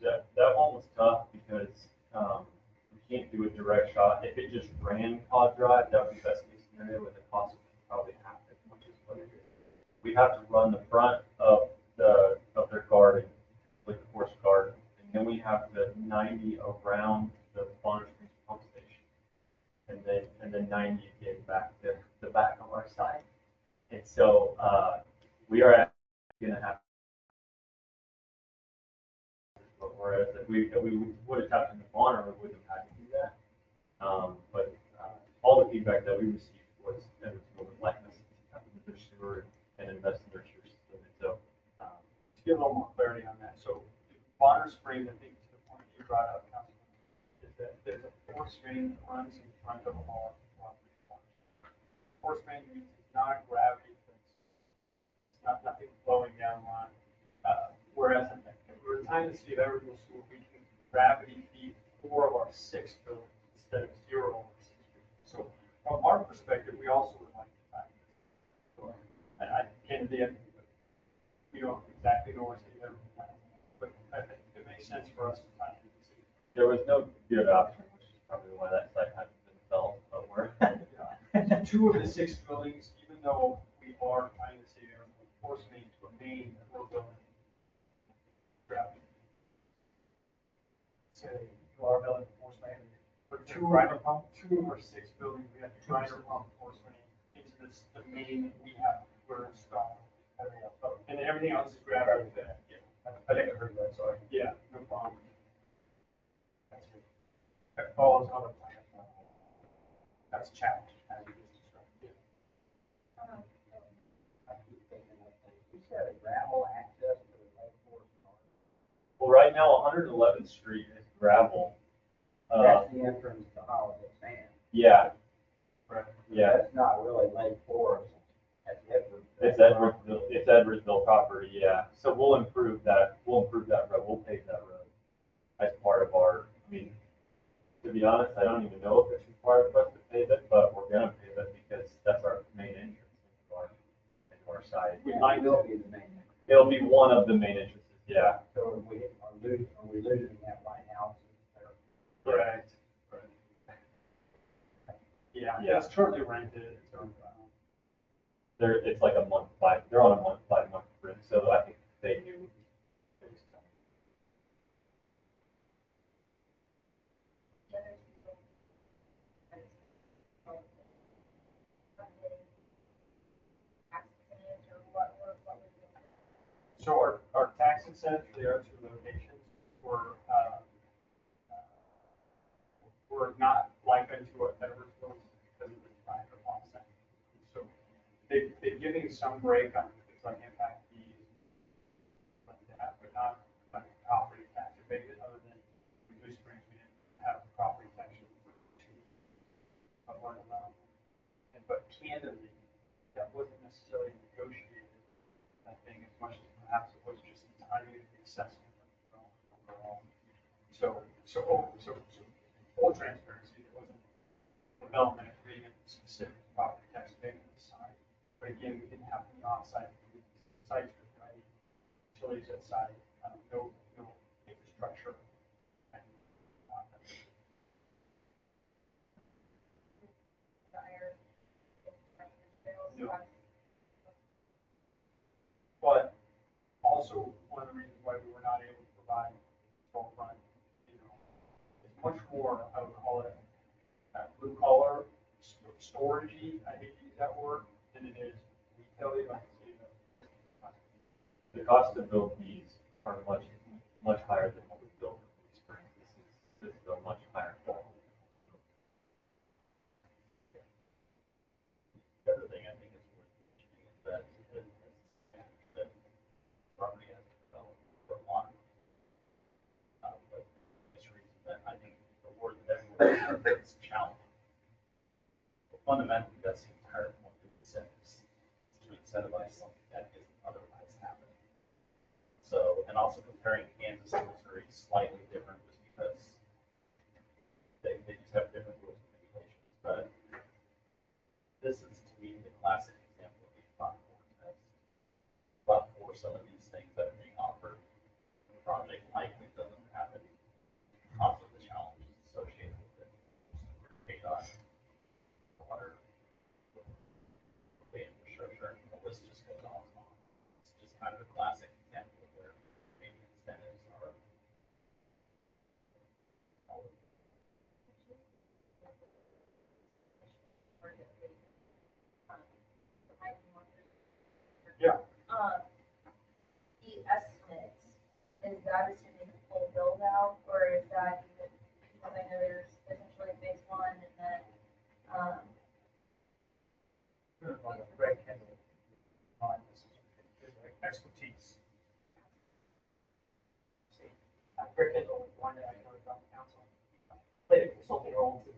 that. That one was tough because we can't do a direct shot. If it just ran Cod Drive, that would be best case scenario with the cost of probably half as much as what it is. We have to run the front of their garden with the horse garden, and then we have the 90 around the Bonner Springs pump station, and then 90 again back to the back of our site. And so we are going to have. Whereas if we would have tapped in the Bonner, we wouldn't have had to do that. But all the feedback that we received was Edwardsville would like us to tap into their sewer and invest in their sewer system. And so, To get a little more clarity on that, so Bonner Springs, I think to the point you brought up, Councilman, is that there's a force main that runs in front of all property. Force main means it's not a gravity fix. It's not nothing flowing down line. Whereas we're trying to see if Edwardsville School, we can gravity feed 4 of our 6 buildings instead of 0 of our 6 buildings. So from our perspective, we also would like to tie this. So, and I can't we don't exactly know where state everything plans, but I think it makes sense for us to tie this. there was no good option, which is probably why that site hasn't been developed. But we're 2 of the 6 buildings, even though we are trying to say Edwardsville force main to a main that we're building. Gravity. Say, you are building force main. For 2 of our 6 buildings, we have to try to pump force main into the main we have, we're installing. And everything else is gravity fed. Yeah. I think I heard that, sorry. Yeah, no problem. That's good. That follows on the plan. That's a challenge, as you just described. You said a gravel access to the Lake Forest Park. well, right now 111th Street is gravel. That's the entrance to Holiday Sand. Yeah, Right. yeah. That's not really Lake Forest. That's Edwardsville. It's Edwardsville. It's Edwardsville property. Yeah. So we'll improve that. We'll improve that road. We'll pave that road as part of our. I mean, to be honest, I don't even know if it's required for us to pave it, but we're gonna pave it because that's our main entrance into our site. It might will be the main. It'll be one of the main entrances. Yeah. So we are we losing that right now? Correct. Yeah, Yeah. it's currently rented, so, It's like a month 5. They're on a 5-month rent, so I think they knew it was coming. The other people. Or what would you? so our tax incentives for the R2 locations were not likened to what Edwardsville is because of the design of offset. So they're giving some break on things like impact fees, like that, but not like property tax abatement, other than Blue Springs, we didn't have property tax for 2 of one amount. But candidly, that wasn't necessarily negotiated, I think, as much as perhaps it was just the timing of the assessment overall. So full transparency, there wasn't development agreement specific to property tax abatement side. But again, we didn't have the on-site sites with right utilities at site, no infrastructure. And, Desire. No. But also, one of the reasons why we were not able to provide storefront, is much more, I would call it, blue collar, storagey, I hate to use that word, than it is retail-y, like The cost to build these are much higher than what we built in Blue Springs. This is a much higher quality. The other thing I think is worth mentioning is that property has been developed for a lot. But this reason that I think the word that everyone is challenging. also comparing Kansas and Missouri slightly different just because they just have different rules and regulations. But this is, to me, the classic example of a platform test. But for some of these things that are being offered, the project likely doesn't have any because of the challenges associated with it. KDOT, water, the infrastructure, and the list just goes on and on. It's just kind of a classic example of where maybe incentives are. Yeah. The estimate, is that assuming full build out, or is that even, because I know there's essentially phase one and then, Greg Kendall, on this, his expertise. See, Greg Kendall was one that I know from council, played a consulting role to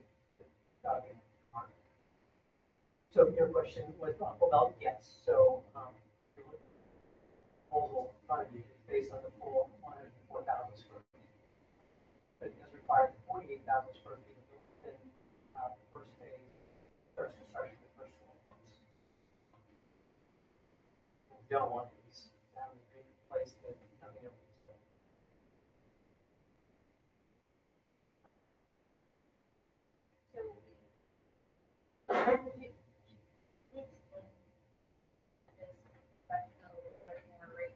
Doug and Mark. So your question was about, yes, so, the proposal in front of you is based on the full 104,000 square feet. But it does require 48,000 square feet within the first phase, first construction, the first 12 months. We don't want these to have a big place that nothing else is done. so you, it's when this question a little bit more rate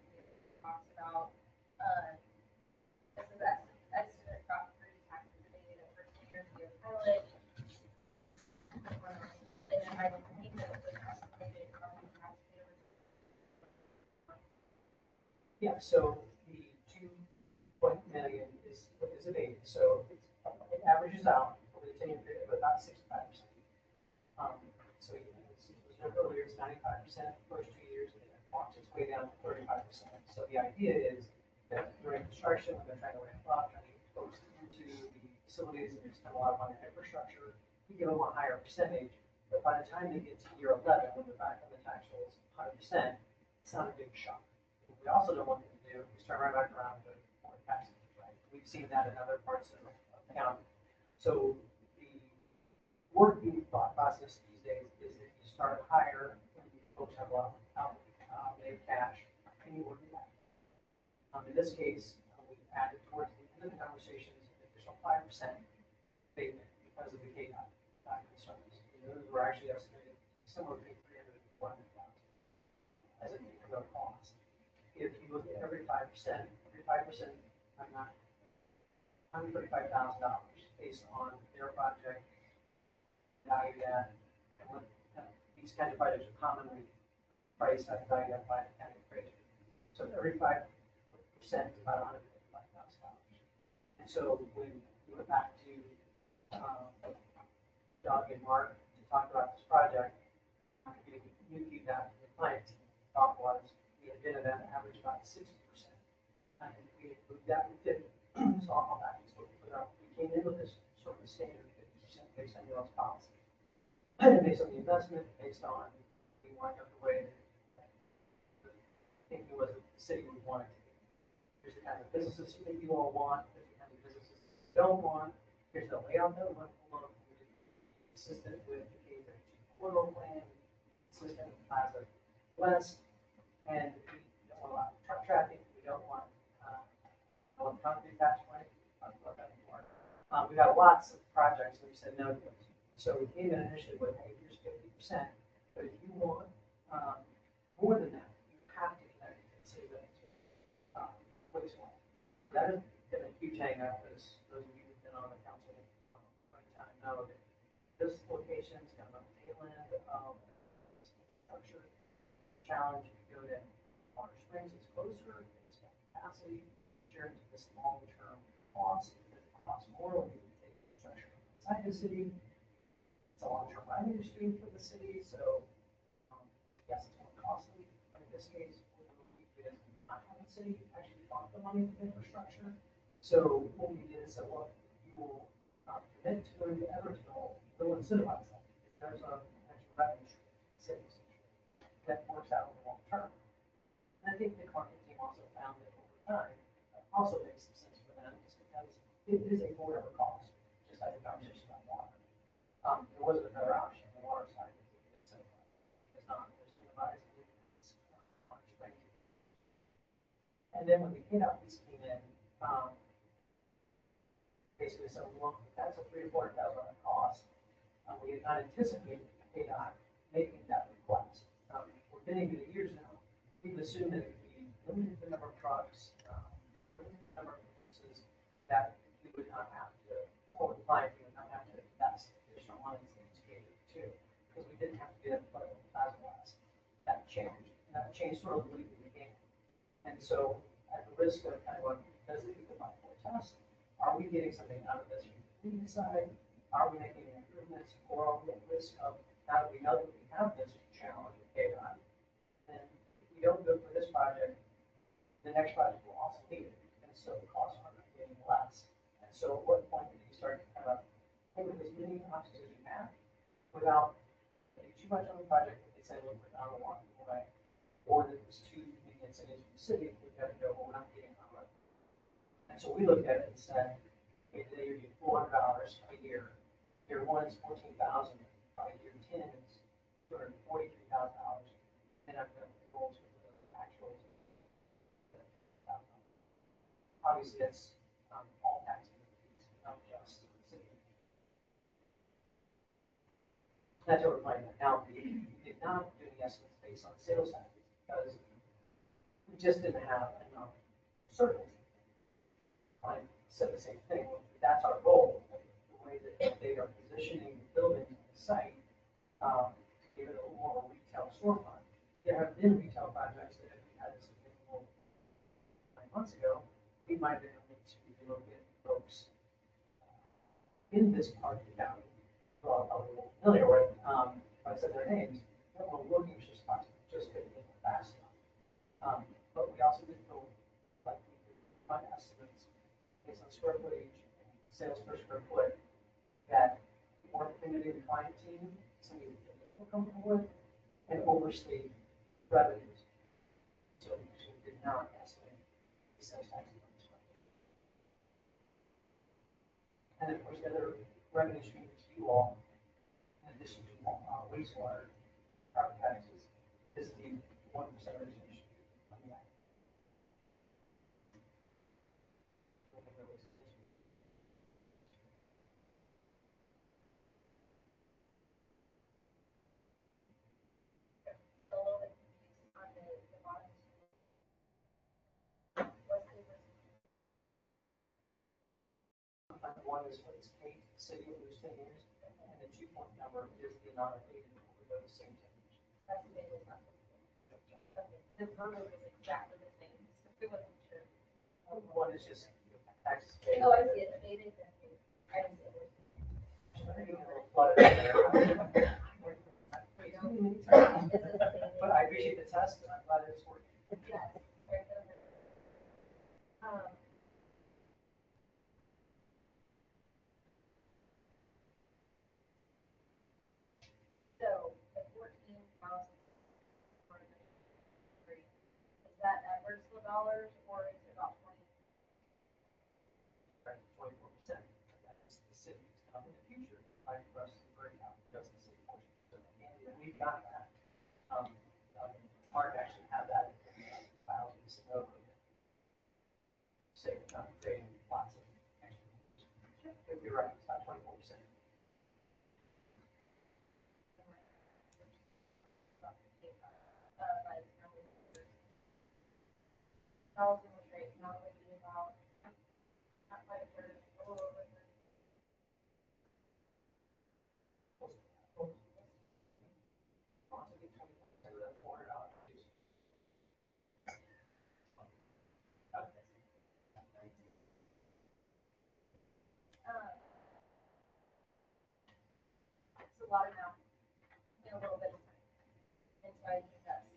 talks about, this is estimate property taxes paid over 2 years of pilot. And then I don't think that the estimated property tax paid over. Yeah, so the 2 million is a base, so it averages out over the 10-year period of about 65%. So earlier it's 95% first 2 years, and then it walks its way down to 35%. So the idea is that during construction, when they're trying to ramp up, trying to get folks into the facilities and they spend a lot of money on infrastructure, we give them a higher percentage. But by the time they get to year 11, when they're back on the tax rolls 100%, it's not a big shock. What we also don't want them to do is turn right back around to more taxes, right? We've seen that in other parts of the county. So the working thought process these days is that you start higher when folks have a lot of outlaid cash and you work it back. In this case, we added towards the end of the conversations an additional 5% payment because of the KDOT concerns. Those were actually estimated somewhere between 300 and 400,000 as an incremental cost. If you look at every 5%, I'm not $135,000 based on their project value add. And what these kind of projects are commonly priced at value add by the county appraiser. So every 5% is about $155,000. And so when we went back to Doug and Mark to talk about this project, new feedback from the clients, thought was we had been at an average about 60%. And we moved that to 50. So I'll back to what we put up. We came in with this sort of standard 50% based on U.S. policy. Based on the investment, based on we wind up the way that the thinking was that the city would want it to be. Here's the kind of businesses that you all want, here's the kind of businesses you don't want, here's the layout that we want to be consistent with the K-32 corridor plan, consistent with Plaza West, and we don't want a lot of truck traffic, we don't want concrete patchwork. Talked about that before. We've got lots of projects that we said no to. So we came in initially with, hey, here's 50%, but if you want more than that, you have to connect it to the city limits. Wastewater. That has been a huge hang up, as those of you who've been on the council for a time know that this location is kind of on the tail end of structure challenge. If you go to Water Springs, it's closer, it's got capacity, during this long-term cost, it costs more when you take infrastructure outside the city. It's a long-term revenue stream for the city, so yes, it's more costly. But in this case, we did not have the city actually fund the money for infrastructure. So what we did is that, well, you will commit to going to Edwardsville, they'll incentivize that. If there's a potential revenue stream, cities, that works out in the long term. And I think the market team also found that over time, also makes some sense for them, just because it is a forever cost, just like the conversation about water. There wasn't another option on the water side. So it's not, there's no advice. And then when the KDOT piece came in, basically said, well, that's a $300,000 to $400,000 cost. We had not anticipated KDOT making that request. For many, many years now, we've assumed that it would be limited the number of trucks, limited the number of businesses that we would not have to, or the client would not have to invest additional money into K2, because we didn't have to do that for the Plaza West. That changed. And that changed sort of the week we began. And so, at the risk of kind of what does it do about four tests, are we getting something out of this from the community side? Are we making improvements, or are we at risk of, now that we know that we have this challenge with KDOT, then if we don't go for this project, the next project will also need it, and so the costs are getting less. And so at what point do you start to kind of think of as many options as you have without putting too much on the project if they say, look, we're not walking away, or that there's too many incentives in the city, we've got to go, well, we're not getting on it. And so we looked at it and said, okay, today you're getting $400 a year. Year one is $14,000, by year 10 is $243,000. Then I'm going to goals with the actuals. Obviously, that's all taxes, not just the city. That's what we're playing with. Now, we did not do the estimates based on sales tax because we just didn't have enough certainty. I said the same thing. That's our goal. The way that they are positioning the building on the site, to give it a little more retail storefront. There have been retail projects that have had this available 9 months ago. We might have been able to look at folks in this part of the county, who are probably familiar with, if I said their names, they're all looking just couldn't get them fast enough. But we also did go, like, we did my estimates based on square footage and sales per square foot that more community and client team, somebody that we're comfortable with, and overstate revenues. So we actually did not estimate the sales tax. And then, of course, the other revenue streams you all, in addition to wastewater, property taxes, is the 1% origination. A little bit confused on the bottom. What's the One is what is paid to the city over those 10 years, and the 2-point number is the amount of paid over those same 10 years. estimated number? Okay, the verbiage is exactly the same, so we wasn't sure. One is just taxes paid. Oh, I see it, stated, I didn't see it. But I appreciate the test, and I'm glad it's working. Yes, very good. So the 14,000 for the three, is that Edwardsville dollars or is it about 20? 24%. That's the city's in the future. I for us to break out just the city portion. And we've got that. Mark actually had that in thousands of say, creating lots of extra. If you're right, it's about 24%. Thousand was right, now would be about, not quite a third, a little over a third. Want to get 20% of that $400. It's a lot of now, in a little bit of time. And so I think that's,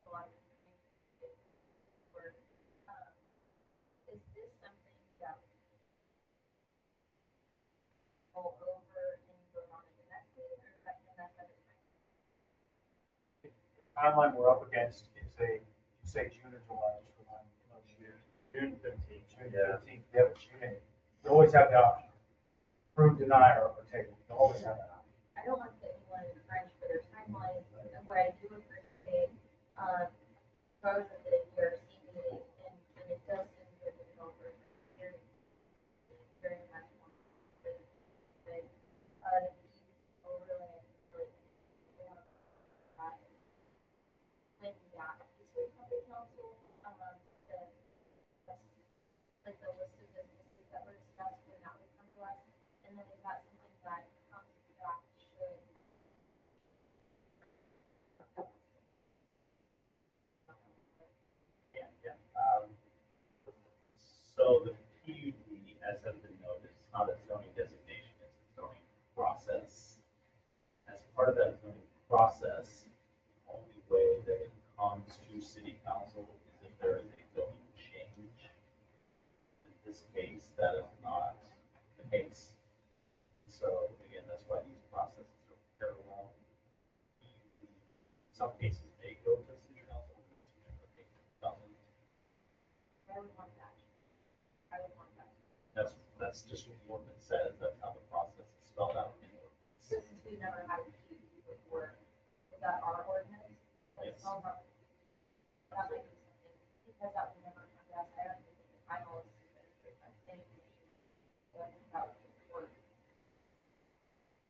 a lot of work. Is this something that will go over and go on to the next meeting, or is that the next time? Timeline we're up against is a say June or July, just remind me. No, June 15th. June Yeah. 15th, yeah, but June 8th. You always have the option. Approve, deny, or table. You always have that option. I don't want to put anyone in a crunch for their timeline, but I do appreciate, so I was at the ERC meeting, and it does seem that the developers are very much want to, but, overlay, like, they want to, when that is with public council, the, like the list of businesses that were discussed, when that would come to us, and then is that something that comes back should So the PUD, as has been noted, is not a zoning designation, it's a zoning process. As part of that zoning process, the only way that it comes to city council is if there is a zoning change. In this case, that is not the case. So again, that's why these processes are parallel. Some cases may go to city council, in other cases doesn't. I would want that. I would want that. That's just what the ordinance says, that's how the process is spelled out in the ordinance. Since we've never had a PUD before, is that our ordinance? Yes. That might be something, because that would never come to us. I don't think the final is, I'm saying, so I think that would be work.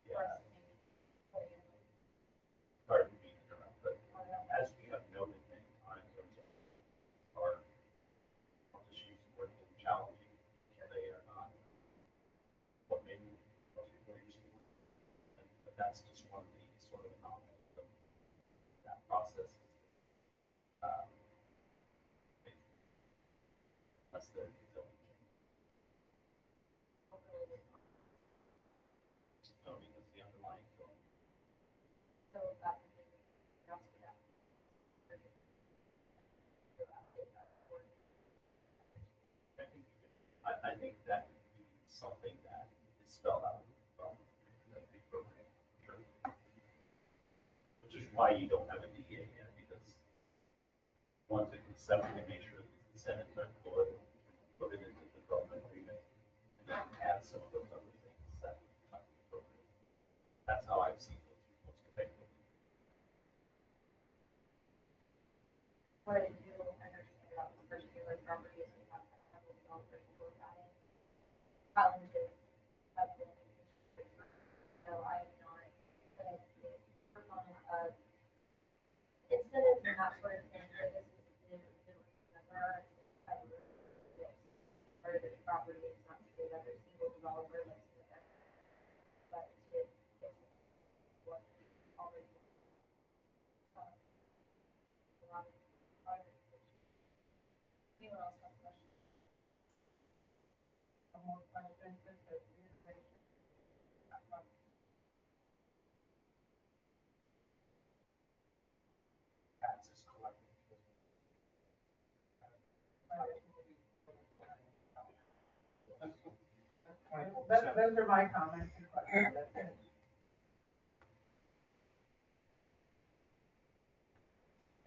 For us to maybe put in. Pardon me, but as we have noted many times, our issues were challenging, they are not what maybe most people are used to. But that's just one of the sort of anomalies of that process. Um, That's the zoning change. So because the underlying zoning. So that's something else for that. I think that could be something that is spelled out from the program. Sure. Which is why you don't have a DA yet, because once it can separately make sure that the consent is employed, put it into the development agreement, and then add some of those other things that come to the program. That's how I've seen it most effectively. What I do understand about this particular property is we have several developers who look at it. Challenges have been, so I am not a proponent of incentives and that sort of thing, but this is the number. I believe this part of the property is not to say that every single developer lives in it, but to get what already. Anyone else have questions? Taxes collected. Those are my comments and questions. That's it.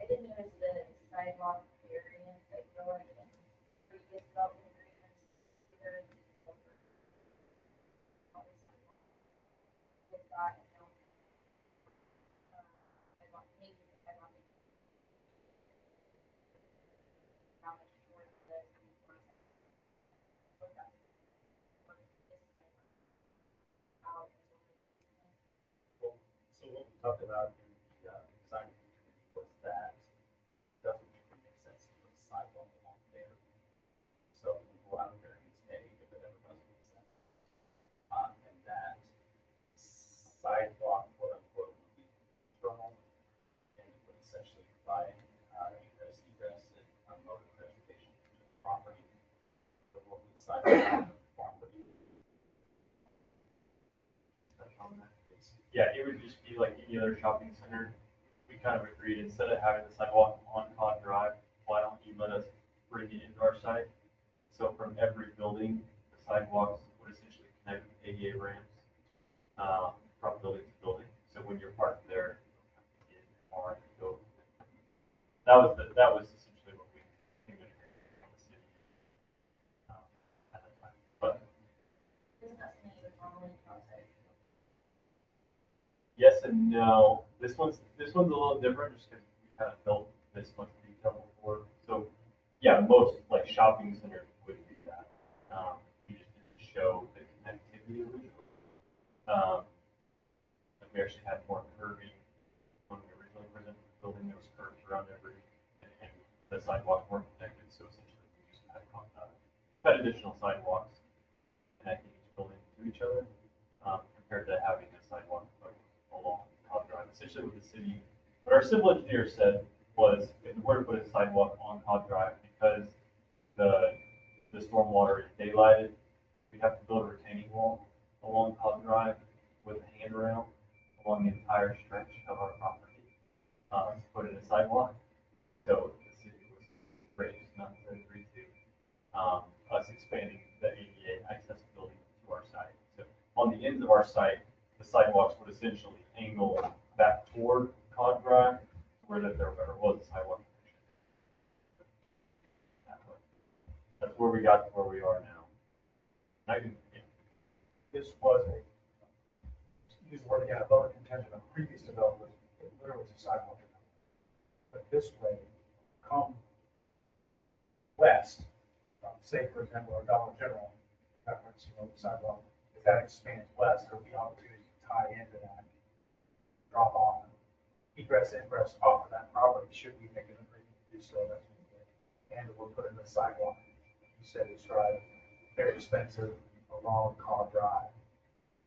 I did notice the sidewalk variance that you were in previous development agreements. There is with that, you know, sidewalk, maybe the sidewalk. How much more of this? Well, so what we talked about in the design review was that it doesn't really make sense to put a sidewalk along there. So we go out there and say if it ever does make sense. And that sidewalk, quote unquote, would be internal and it would essentially provide egress and mode of transportation to the property. The local sidewalk property. Touch on that, please. Yeah, it would just be like any other shopping center. We kind of agreed, instead of having the sidewalk on Todd Drive, why don't you let us bring it into our site? So from every building, the sidewalks would essentially connect with ADA ramps, from building to building. So when you're parked there, it's hard to go. That was essentially and no. This one's a little different just because we kind of built this much detail before. So yeah, most like shopping centers would do that. We just didn't show the connectivity originally. Like we actually had more curving when we originally presented the building. There was curves around and the sidewalks weren't connected. So essentially we just had additional sidewalks connecting each building to each other, compared to having a sidewalk like along Cobb Drive. Essentially what the city, what our civil engineer said was, if we were to put a sidewalk on Cobb Drive, because the stormwater is daylighted, we'd have to build a retaining wall along Cobb Drive with a handrail along the entire stretch of our property, to put in a sidewalk. So the city was raised not to agree to, us expanding the ADA accessibility to our site. So on the ends of our site, the sidewalks would essentially angle back toward Cobb Drive, where that there was a sidewalk connection. That's where we got to where we are now. I can, yeah. This was a, use the word again, a vote of contention on previous development, it literally was a sidewalk. But this way, come west, say for example, our Dollar General, reference, the sidewalk, if that expands west, there'll be opportunity to tie into that, drop off, egress, ingress off of that property, should we make an agreement to do so, that's what we did. And we'll put in the sidewalk, you said it's right, very expensive, along Cobb Drive,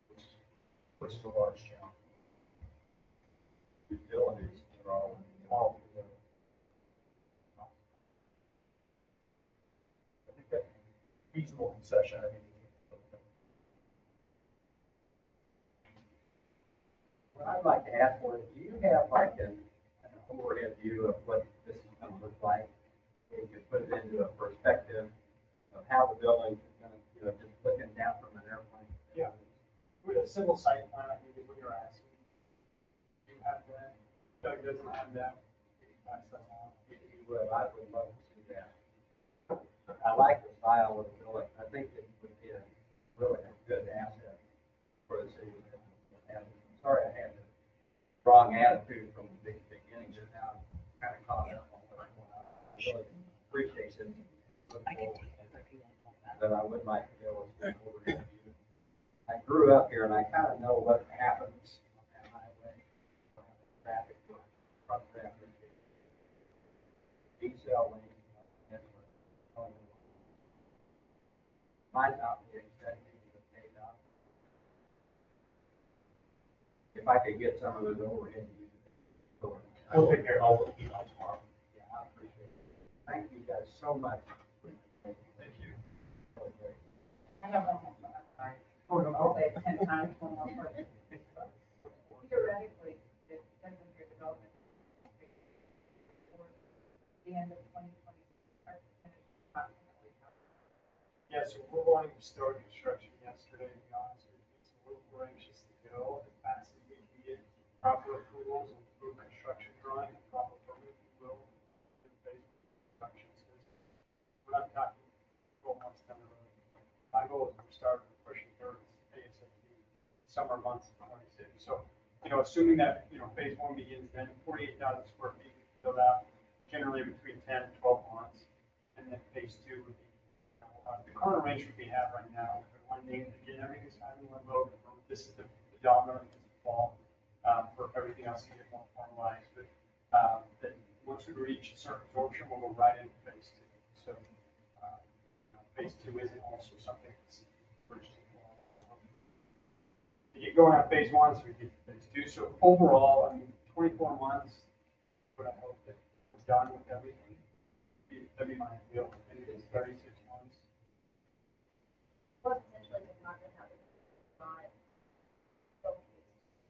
which is a large challenge. Utilities are all. I think that reasonable concession, I think. What I'd like to ask was, do you have like an overhead view of what this is gonna look like? You could put it into a perspective of how the building is gonna, just looking down from an airplane. Yeah. With a civil site plan, I think is what you're asking. You have that, Doug doesn't have that. If you would, I would love to see that. I like the style of the building. I think it would be really a good asset for the city. And sorry, I had the wrong attitude from the beginning, just now I'm kind of caught up on what I really appreciate it. But I would like to be able to speak over to you. I grew up here and I kind of know what happens on that highway. Traffic, truck traffic, decel lane, might not be exactly the paid off. If I could get some of those overhead views. We'll take care of all the emails tomorrow. Yeah, I appreciate it. Thank you guys so much. Thank you. I have one more thought. I'll say 10 times, one more person. Theoretically, if doesn't your development for the end of 2020, or finish approximately. Yeah, so we're wanting to start construction yesterday, to be honest with you. So we're anxious to go as fast as we can get proper approvals and through construction drawing, and proper permit, we will. Do phase construction. So we're not talking 12 months down the road. My goal is to start pushing towards ASAP, summer months of 26. So, assuming that, phase one begins then, 48,000 square feet filled out, generally between 10 and 12 months. And then phase two would be, the current arrangement we have right now, one name, again, everything's kind of one vote. This is the dollar, this is the fall, for everything else to get more formalized. But, that once we reach a certain absorption, we'll go right into phase two. So, phase two isn't also something that's purchasing. To get going on phase one, so we get to phase two. So overall, 24 months, what I hope that we're done with everything. That'd be my ideal, and it is 36 months. Well, essentially, it's not going to have it.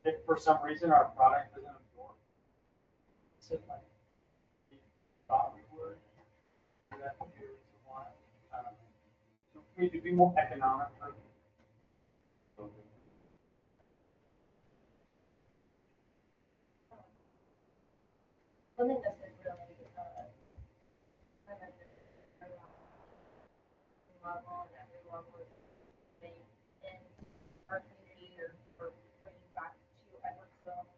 If for some reason our product doesn't absorb, it's like we thought we would, that would be a reason why. So we could be more economic. One thing that's been really, level that we work with in our community or bringing back to Edwardsville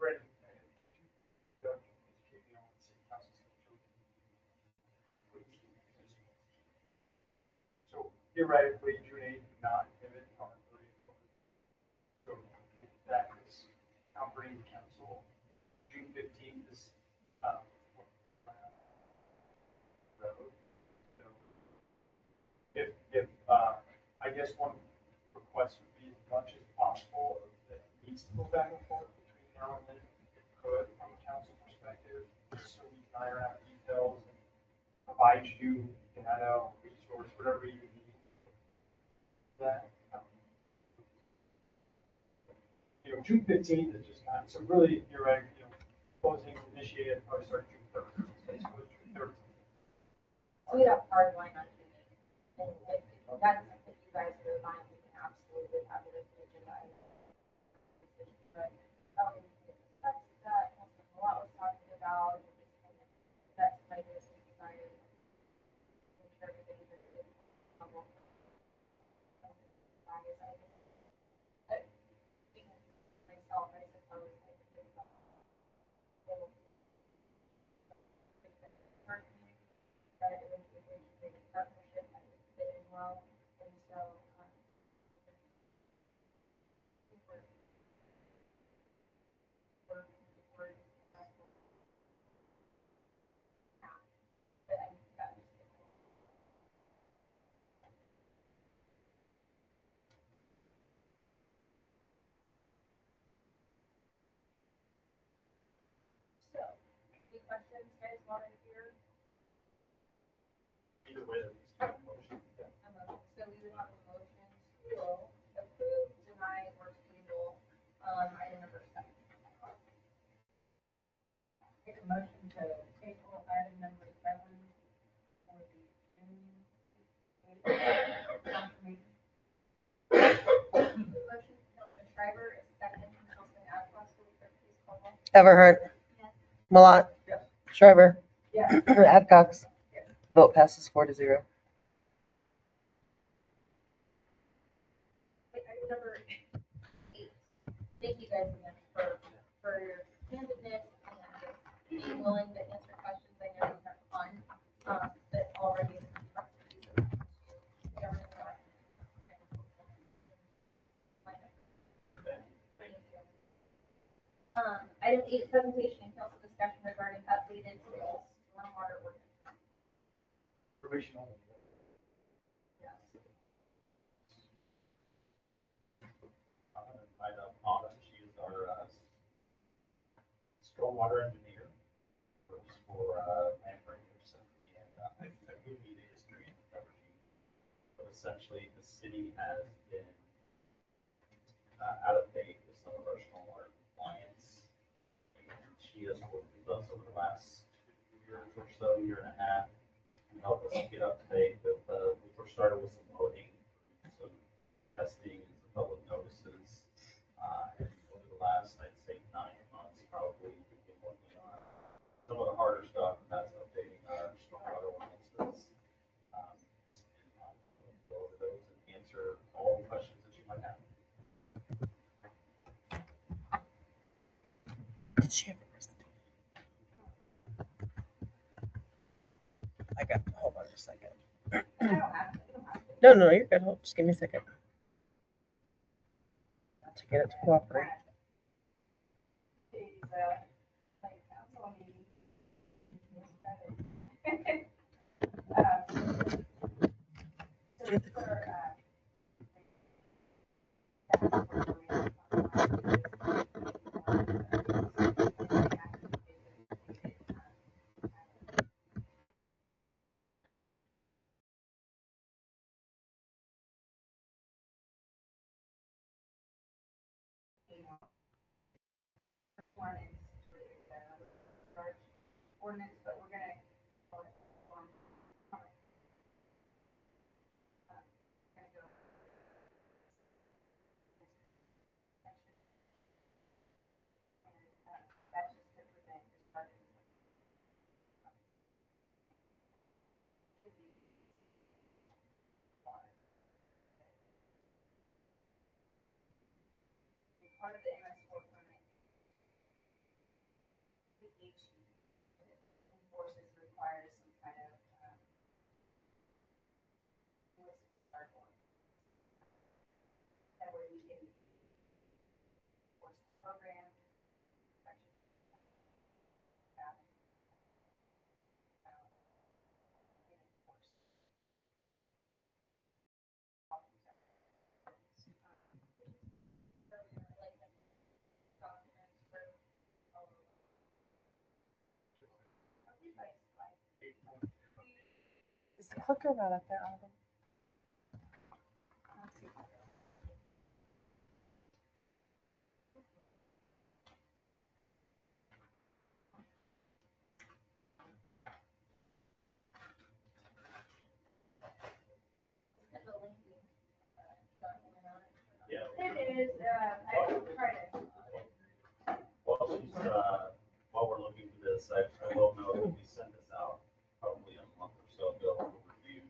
Brandon, Doug, educate me on the city council schedule. So theoretically, June 8th would not pivot on the 30th. So that is operating council. June 15th is, road. So if, I guess one request would be as much as possible that it needs to go back and forth between now and then, if it could, from a council perspective, just so we can iron out details and provide you data, resource, whatever you need. That, June 15th is just not, so really, you're right, closing initiated, probably start June 3rd. Basically, June 3rd. So we have hard line on it. And if that's something you guys are fine, we can absolutely have it as an agenda item. But, that's that, what was talking about, that's my business design. Make sure everything is good. Myself, I suppose, I could think about that it was a big partnership that was fit in well, and so, but I think that was so, any questions, guys, while I'm here? Either way, there's a motion. So we would have a motion to approve, deny, or table, item number 7. Make a motion to table item number 7 for the June 8th meeting. Motion, Councilman Schreiber, is second, Councilman Adcox, will you please call roll? Everhart. Yes. Malat. Yes. Shriver. Yes. Adcox. Vote passes 4-0. Item number 8. Thank you guys again for your candidness and being willing to answer questions. I know you have fun, but already it's item 8, presentation and council discussion regarding updated stormwater ordinance. Information only. I know Autumn, she is our stormwater engineer, works for Land Breakers, and I will need a history and cover sheet. But essentially, the city has been out of date with some of our stormwater compliance. And she has worked with us over the last 2 years or so, year and a half, to help us get up to date with, we first started with some loading, some testing, some public notices. And over the last, I'd say 9 months, probably, we've been working on some of the harder stuff, and that's updating our stormwater ordinances. And I'll go over those and answer all the questions that you might have. Did she have a presentation? I got, hold on just a second. I don't have to, you don't have to. No, you're good. Hold, just give me a second. To get it to cooperate. These, like, council meeting. So for, ordinance, but we're gonna. That's just to prevent this part of part of the MS4 permit. each enforces requires some kind of, what's it, start one. That way we can enforce the program. Is Hooker not up there, Autumn? Yeah. It is, I will try to. While she's, while we're looking for this, I will know that we sent this out probably a month or so ago for review.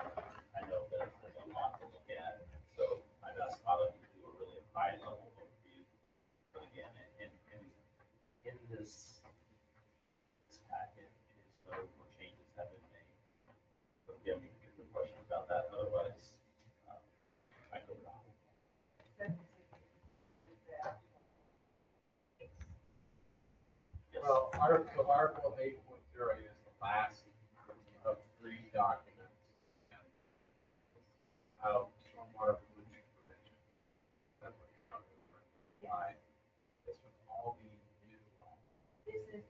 I know that there's a lot to look at, so I've asked Autumn to do a really high level overview. But again, in this packet, is no more changes have been made. But again, we can get the question about that, otherwise, I could not. Well, Article 8.0 is the last of three documents. How stormwater pollution prevention. That's what you're talking about. Why? This would all be new. This is,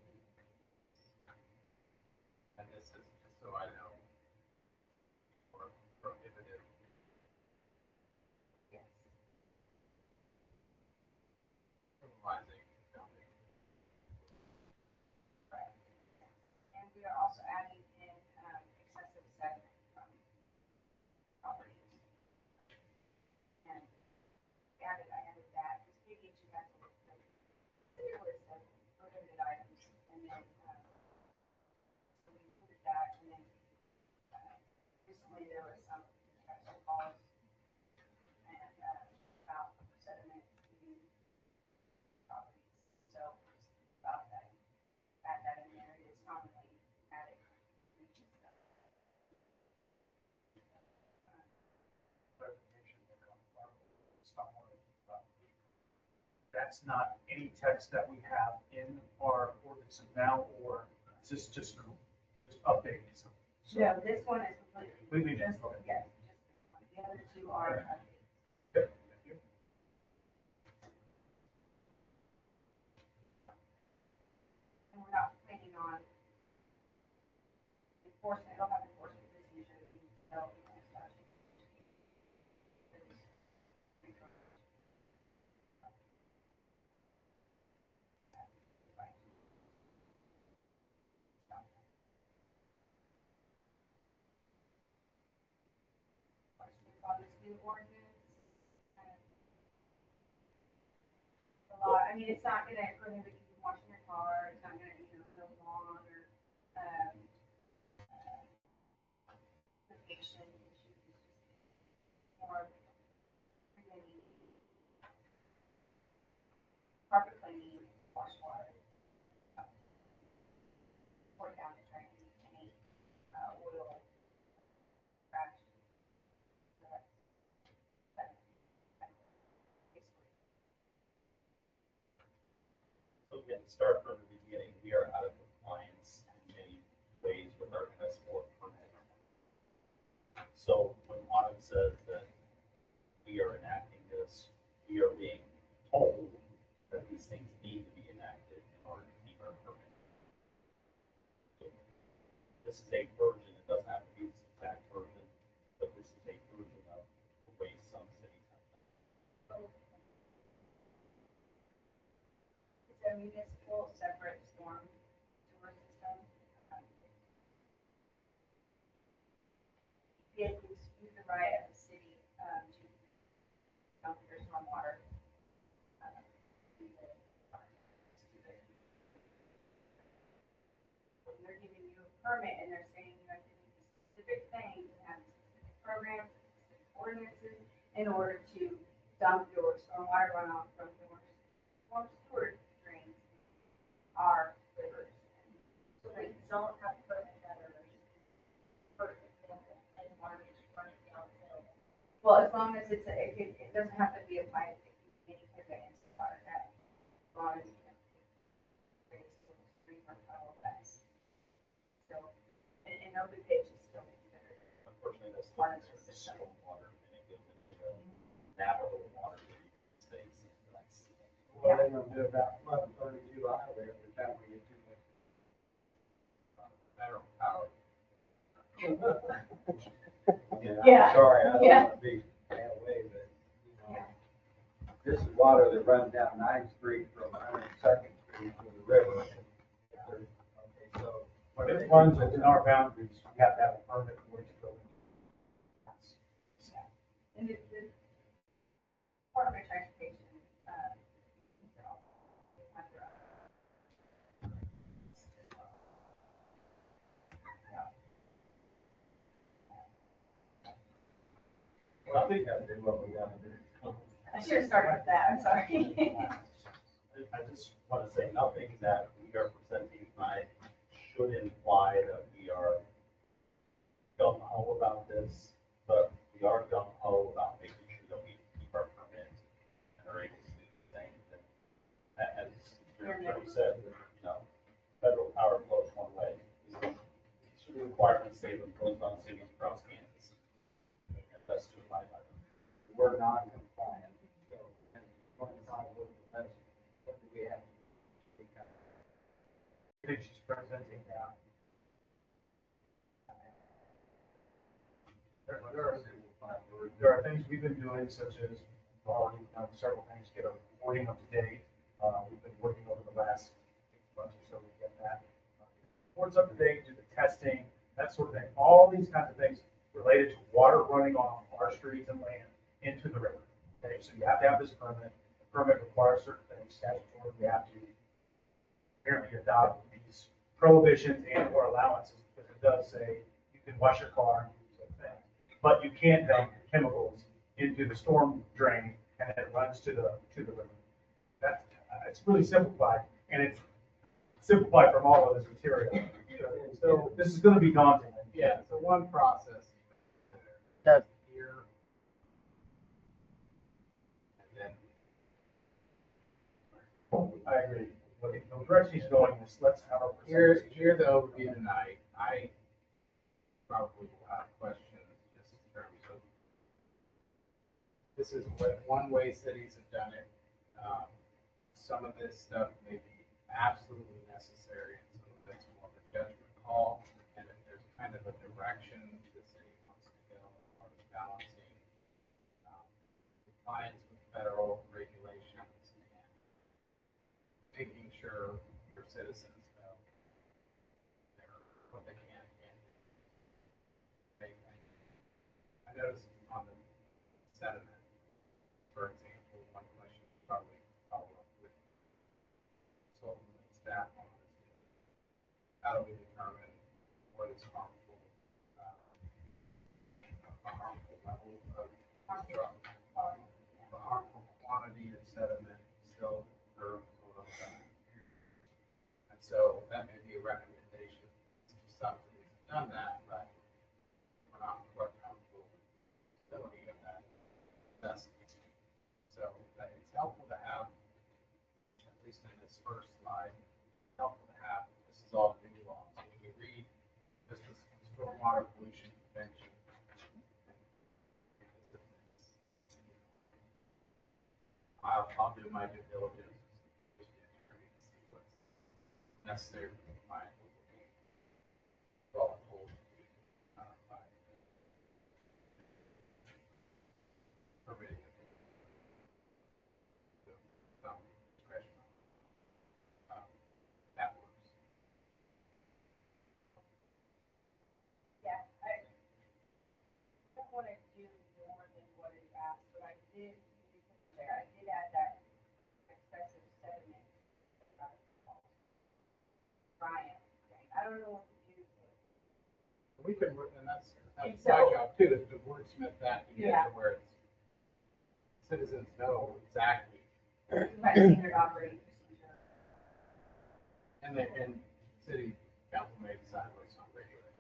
And this is, just so I know, or prohibited. yes. Criminalizing. Right. And we are also adding in, excessive sediment from properties. And I added that, because maybe you guys will, clear list of prohibited items, and then, so we included that, and then, recently there was some discussion calls and, about sediment in properties, so about that, add that in there, it's commonly added. That's not any text that we have in our ordinance now, or is this just updating something? No, this one is completely, Completely just, different. yes, just this one. The other two are updates. Good, thank you. And we're not planning on enforcement, it'll have enforcement procedures, so, questions on this new ordinance? A lot, I mean, it's not gonna prohibit you from washing your car, it's not gonna, mow the lawn or, litigation issues, it's just more preventing carpet cleaning, wash water, pour down the drain, any, oil, trash. So that's, basically. So again, start from the beginning, we are out of compliance in many ways with our S4 permit. So when Autumn says that we are enacting this, we are being told that these things need to be enacted in order to keep our permit. So this is a version, it doesn't have to be this exact version, but this is a version of the way some cities have done it. It's a municipal separate storm sewer system. It gives you the right as a city, to dump your stormwater. When they're giving you a permit and they're saying you have to do specific things and have specific programs, specific ordinances in order to dump your stormwater runoff from your storm sewer drains. it doesn't have to be a pipe, it can be any type of instant water that, as long as you can raise the stream or tunnel that's still, and open pitch is still considered. Unfortunately, that's Part of the the system. storm water, and it goes into the navigable water that stays in that sea. What are they gonna do about 1132 out of there every time we get too much? Federal power. Yeah. I'm sorry, I don't Yeah. wanna be that way, but, you know, this is water that runs down 9th Street from 102nd Street to the river. Okay, so. When it runs within our boundaries, we have to have a permit for it to go in. And the Department of Transportation, Well, we gotta do what we gotta do. I should have started with that, I'm sorry. I just want to say, nothing that we are presenting tonight should imply that we are gung ho about this, but we are gung ho about making sure that we keep our permit and are able to do things. And as Jerry said, you know, federal power flows one way. These are the requirements say that goes on cities across Kansas. And that's to abide by them. We're not compliant, so, and 25 with the best, what do we have? I think she's presenting now. There are things we've been doing, such as, we've already done several things, to get our reporting up to date. We've been working over the last 6 months or so to get that. Reports up to date, do the testing, that sort of thing. All these kinds of things related to water running off our streets and land into the river. Okay, so you have to have this permit. The permit requires certain things, statutory, we have to apparently adopt these prohibitions and or allowances, because it does say you can wash your car and do certain things. But you can't dump chemicals into the storm drain and it runs to the river. That's, it's really simplified, and it's simplified from all of this material. So this is gonna be daunting. Yeah, so one process. That- Here. And then. I agree. But the direction he's going is, let's have a. Here the overview tonight, I probably will have questions just in terms of, this is what one way cities have done it. Some of this stuff may be absolutely necessary, and some of it's more of a judgment call, and if there's kind of a direction the city wants to go, or balancing compliance with federal regulations and making sure your citizens know what they can and can't do. I noticed on the sediment, for example, one question probably follow up with consultant and staff on this. How do we determine what is harmful, a harmful level of drug, a harmful quantity of sediment still occurs over time? And so that may be a recommendation to some cities have done that, but we're not quite comfortable with the ability of that assessment. So it's helpful to have, at least in this first slide, helpful to have, this is all new law. So when you read, this is stormwater pollution prevention. I'll do my due diligence, just to see what's necessary to comply with what we're told by permitting. Some discretion. That works. Yeah, I don't want to do more than what is asked, but I did, I did add that excessive sediment. Ryan, I don't know what to do. We could, and that's And my so- job too, is to wordsmith that to get Yeah. to where it's, citizens know exactly. By standard operating procedure. And city council may decide what's not regulated.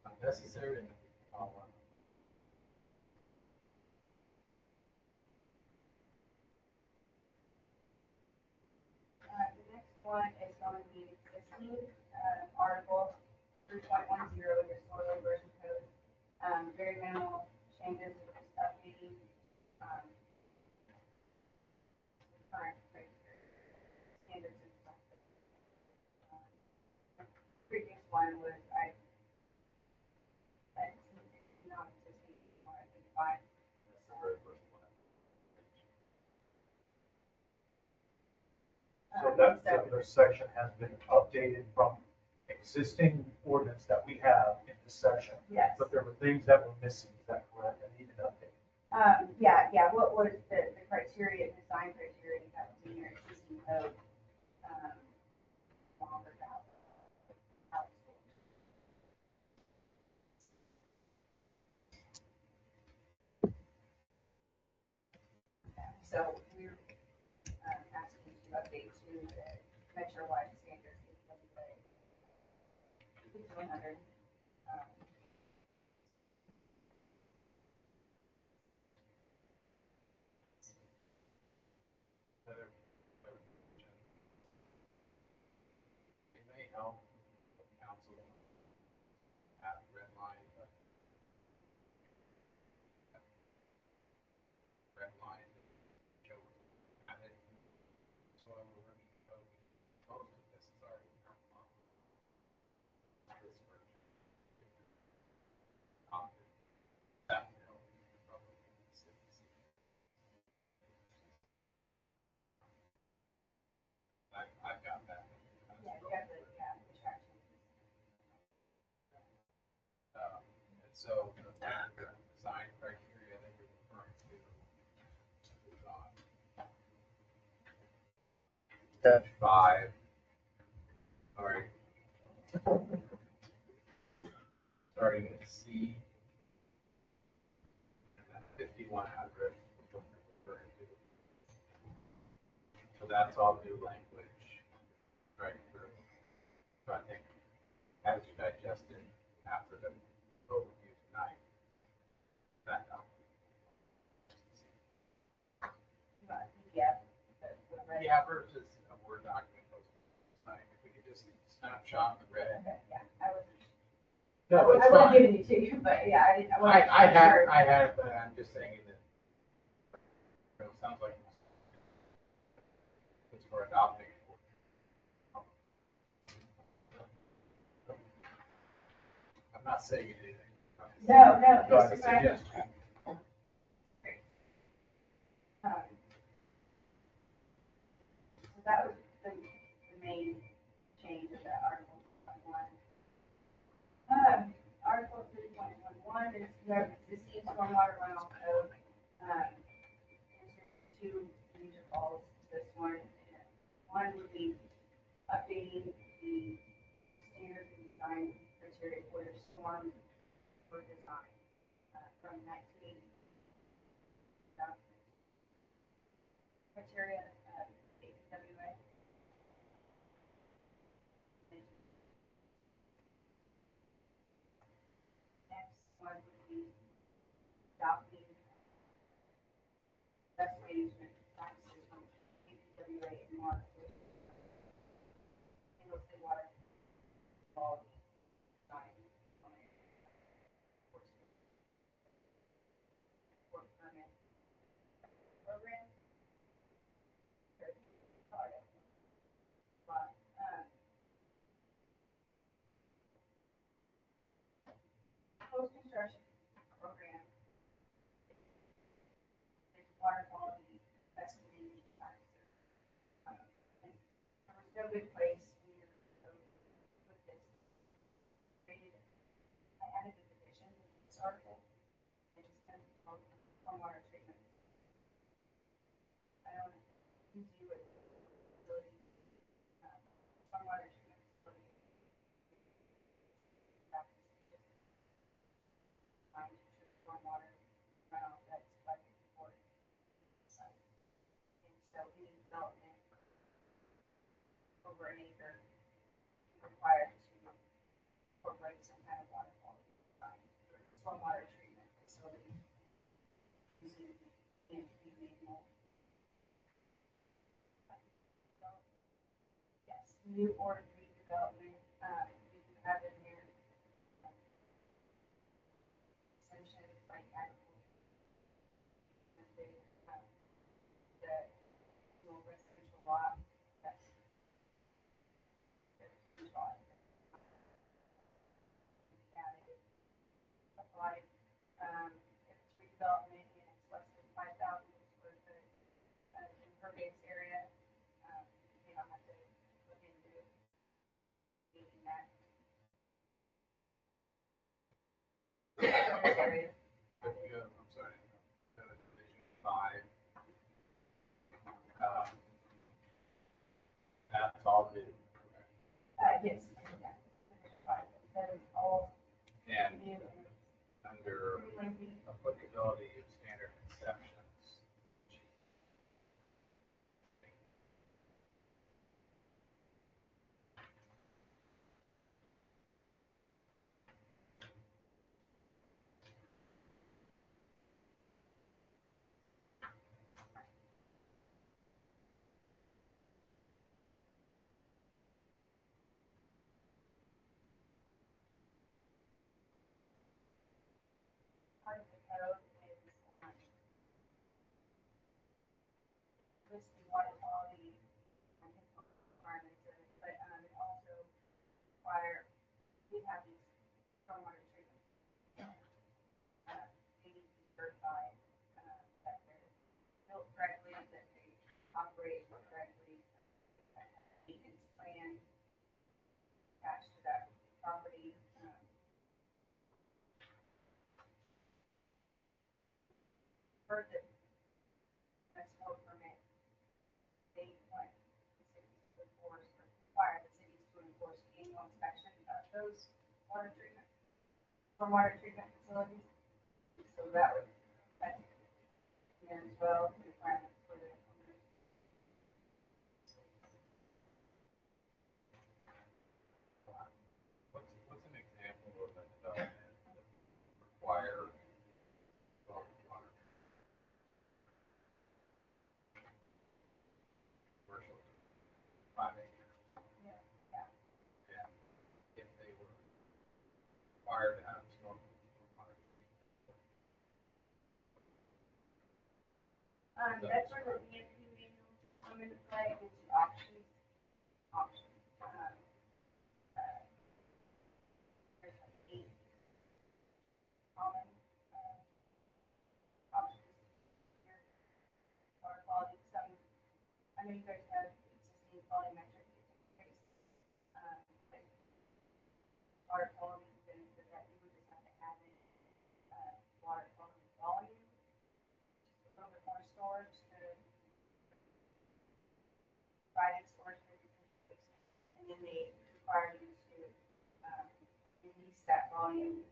Not necessary and follow on. one is going to be existing, article 3.10 of your soil erosion code. Very minimal changes, it's just updating, the current criteria, standards and stuff. Previous one was, it's not existing anymore, I think, fine. That's the very first one. So that particular section has been updated from existing ordinance that we have in this section. Yes. But there were things that were missing, is that correct? I needed an update. Yeah, what was the criteria, design criteria that was in your existing code? Longer about how it's worked. So we're, asking you to update to the metro-wide standards, it's 100. Another question. It may help the council have red line, show at it. Soil erosion code, most of this is already come on. This version. That will help probably cities. I've got that. Yeah, you have the traction. And so the design criteria that you're referring to is on step 5. All right. Starting at C. And then 5100 is what you're referring to. So that's all new language right through. So I think as you digest it after the overview tonight, that helps. Yeah. Yeah, versus a Word document posted tonight. If we could just snapshot the red. Okay, yeah, I was. No, it's I would have fine. given you two, but yeah, I didn't. I had, but I'm just saying that it sounds like it's for adopting. I'm not saying anything. No, No, this I is said my. yes. So that was the main change of that article 1. Article 3.11 is the existing stormwater runoff code. Two major calls, this one. One would be updating the standards and design criteria for your storm for design from 1980. Criteria, AWA. Next one would be adopting best management practices from AWA and Mark. Single state water quality design. Work permit program. But, post-construction program is water quality best management practices. And there was no good place here to put this. I added a division in this article, and just sent it from water treatment. I don't do it facility, from water treatment facility. From water runoff that's collected before site. And so any development over an acre is required to incorporate some kind of water quality design. Stormwater treatment facility using the manual. Yes. new or redevelopment, we have in here, essentially, it's like agriculture. And they, the little residential lot, that's, there's a lot. Added, applied, if it's redevelopment and it's less than 5,000 square foot, impervious area, you don't have to look into meeting that. Area. I'm sorry, Division 5. That's all good. Yes, yeah. That is all And new. under applicability of standard exceptions. Part of the code is listing water quality and requirements of it, but it also require, we have these stormwater treatment. They need to be certified, that they're built correctly, that they operate correctly, maintenance plan attached to that property. For the municipal permit, they want the cities to enforce, or require the cities to enforce annual inspection of those water treatment, stormwater treatment facilities. So that would, that's in there as well, the requirements for the. What's an example of a development that require water commercial 5 acres? Yeah, yeah. And if they were required to have storm water. That's where the EMP manuals come into play, is the options, options. There's like 8 common, options here, water quality, some, I know you guys have existing volumetric case, like water quality, then that you would just have to add in, water quality volume, just a little bit more storage to provide storage for different places. And then they require you to, release that volume,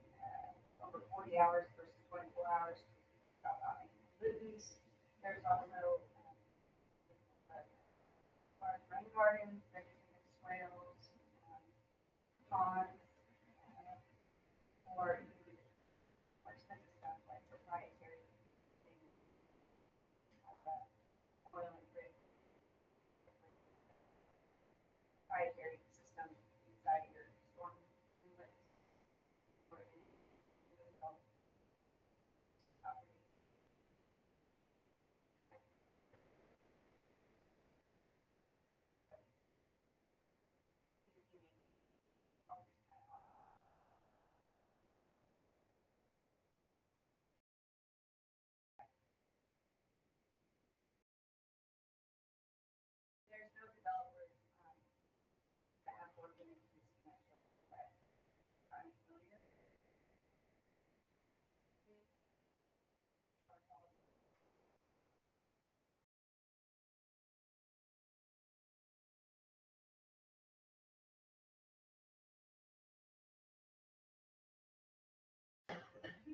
over 40 hours versus 24 hours. Pollutants, there's also, rain gardens, vegetative swales, ponds, or even more expensive stuff like proprietary things, oil and grid, proprietary system inside your storm inlets. Or in the property. There's no developers, that have ordinances that I'm familiar.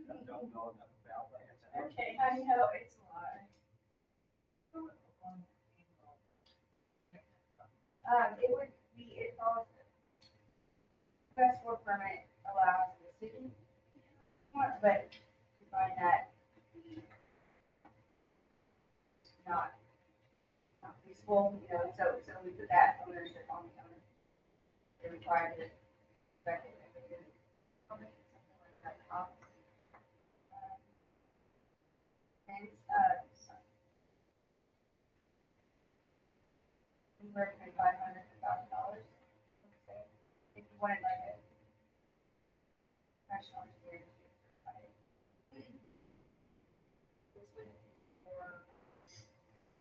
I don't know enough about that. Okay, I know, it's a lot. It would be, it follows, festival permit allows the city, but to find that not feasible, so we put that ownership on the owner. try to affect it, because something like that costs. And it's, anywhere between $500 to $1,000, let's say, if you wanted like a professional experience. This would be for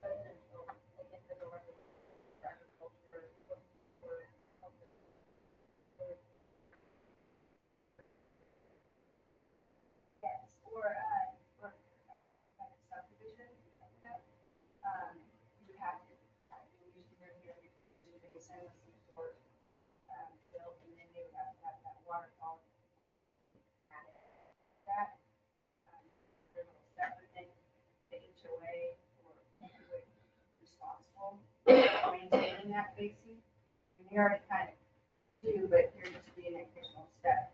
residential, like individual residential, for agriculture, for health. Yes, or like a subdivision, like that. You would have to, you usually live here, you make a send some sort, built, and then they would have to have that water quality. That, there's a separate thing, the HOA or who would be responsible for maintaining that basin. And you already kind of do, but you're just being an additional step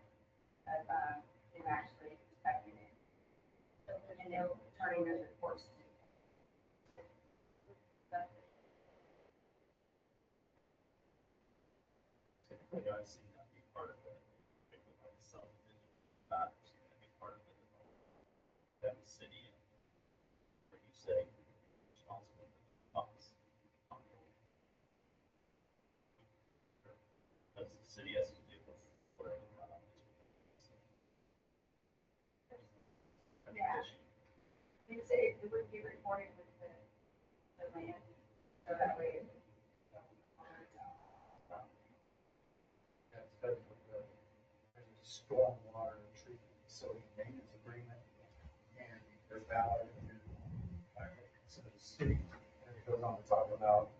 of, them actually inspecting it. And they'll turn in those reports. Typically, I've seen that be part of it, particularly like subdivision, I've seen that be part of it. That city, where you say responsible for the pumps. That's the city has to do with whatever. Yeah. It would be reported with the land, so that way. That's because of there's a stormwater treatment facility maintenance agreement, and they're valid. So the city, and it goes on to talk about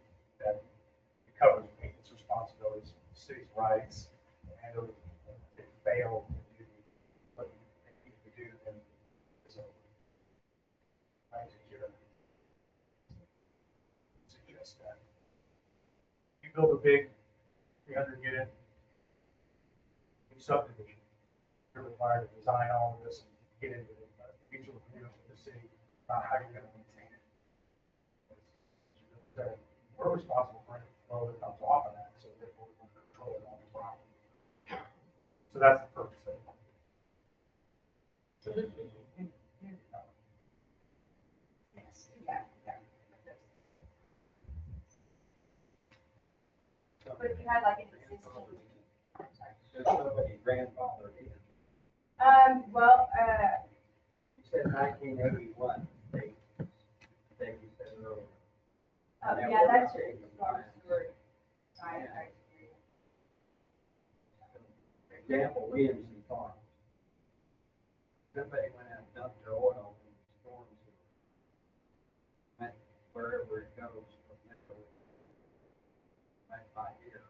that it covers maintenance responsibilities, the city's rights, and if they fail to do what they need to do, then it's over. I suggest that. You build a big 300 unit subdivision, you're required to design all of this and get into the mutual agreement with the city about how you're going to maintain it. We're responsible for any flow that comes off of that, so therefore we can control it on the property. So that's the purpose of it. Yes, yeah. But if you had like an existing. There's nobody grandfather either. Well, You said 1981, they you said earlier. yeah, that's true. Right. For example, Williamson Farms. Somebody went out and dumped their oil in the storms. Went wherever it goes from Metro. Right by here.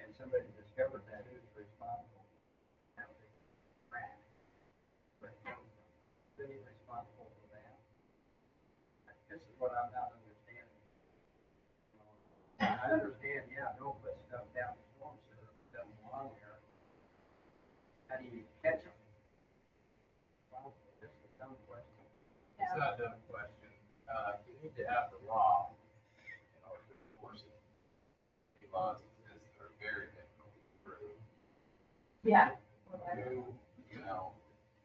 And somebody discovered that, who's responsible? That was Brad. Where it comes from. City responsible for that. This is what I'm not understanding. I understand, yeah, don't put stuff down the storm sewer, it doesn't belong there. How do you catch them? Well, this is a dumb question. It's not a dumb question. You need to have the law in order to enforce it. The laws exist that are very difficult to prove. Yeah. Who,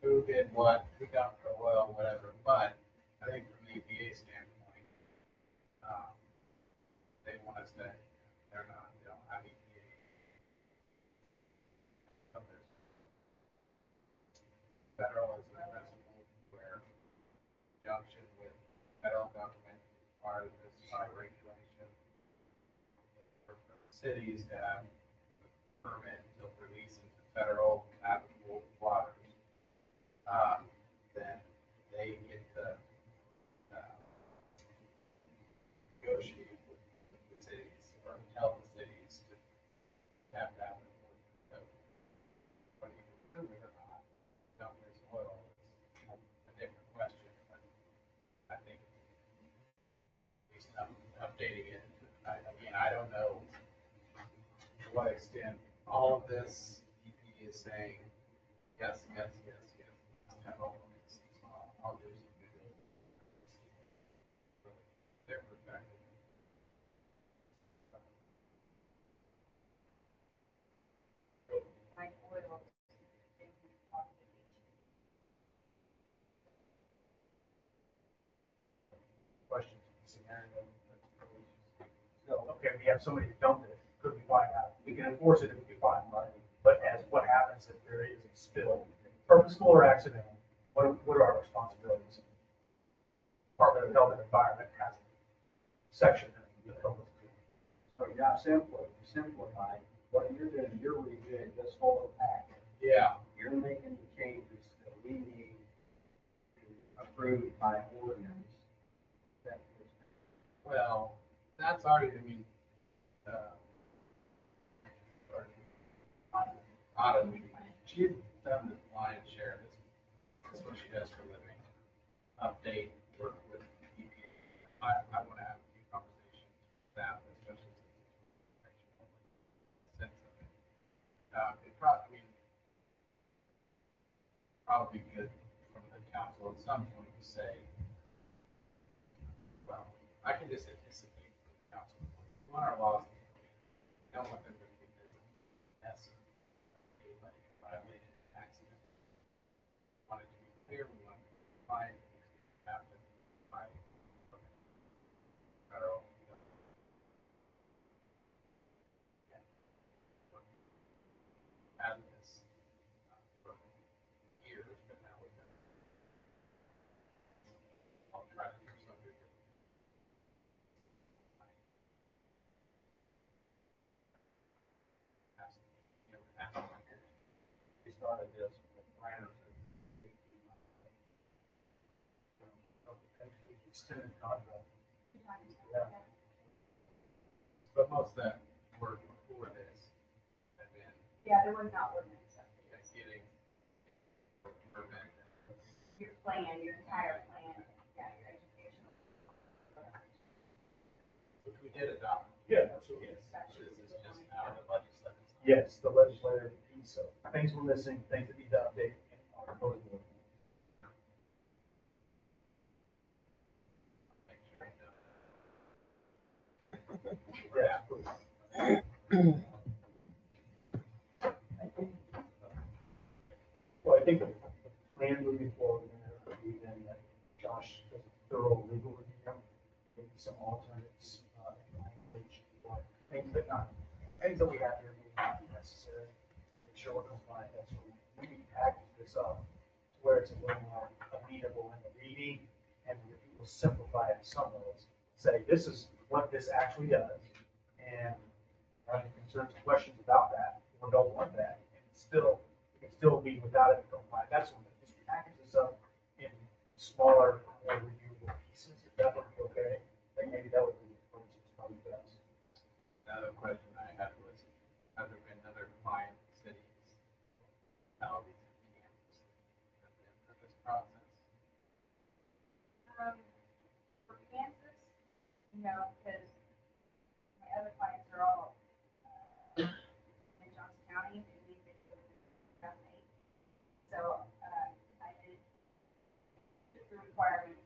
who did what, who dumped the oil, whatever. But I think from the EPA standpoint, they want us to, they don't have EPA. So there's federal is the principle where junction with federal government is part of this by regulation. For cities to have permit to release into federal navigable waters, then they get to negotiate with the cities or tell the cities to have that. So, whether you approve it or not, dump this oil is a different question. But I think at least updating it. I mean, I don't know to what extent all of this EP is saying yes, yes, yes, yes. Have all of this. I'll do some due diligence. Their perspective. you have somebody who dumped it, could we find out? We can enforce it if we can find money, but as what happens if there is a spill, purposeful or accidental, what are our responsibilities? Department of Health and Environment has a section that helps us do. So yeah, simplify, what you're doing, you're reviewing this whole package. Yeah. You're making the changes that we need to approve by ordinance. That is- Well, that's already, I mean, Autumn, she's done the lion's share of this. That's what she does for a living. Update, work with EPA. I want to have a few conversations with that, especially since it probably, I mean, probably good from the council at some point to say, well, I can just anticipate from the council. We want our laws, we don't want them to be mess. Anybody can violate an accident. Want it to be clear, we want it to be fine, happen, by federal. Had this for years, but now we've got. I'll try to do something. We started this with planners. Extended contract. But most of that work before this had been Yeah, there was not ordinance updates. getting prevent. Your plan, your entire plan, yeah, your educational. Which we did adopt. Yeah, absolutely. This is just out of the legislative. Yes, the legislative piece of things we're missing, things that need to update in our code. Yeah. Well, I think the plan moving forward would be then that Josh does a thorough legal review, maybe some alternates, language, or things that we have here may not be necessary. Make sure we're compliant, that's what we need to package this up to where it's a little more amenable in the reading, and we'll simplify it in some ways. Say, this is what this actually does, and have any concerns or questions about that, or don't want that, and still, it can still be without it compliant. That's what we just package this up in smaller, more reviewable pieces, if that would be okay. I think maybe that would be, probably best. Another question I had was, have there been other client cities, counties, and campuses that have been through this process? For Kansas, no, because my other clients are all in Johnson County, and we did it in 2008. So, I did the requirements,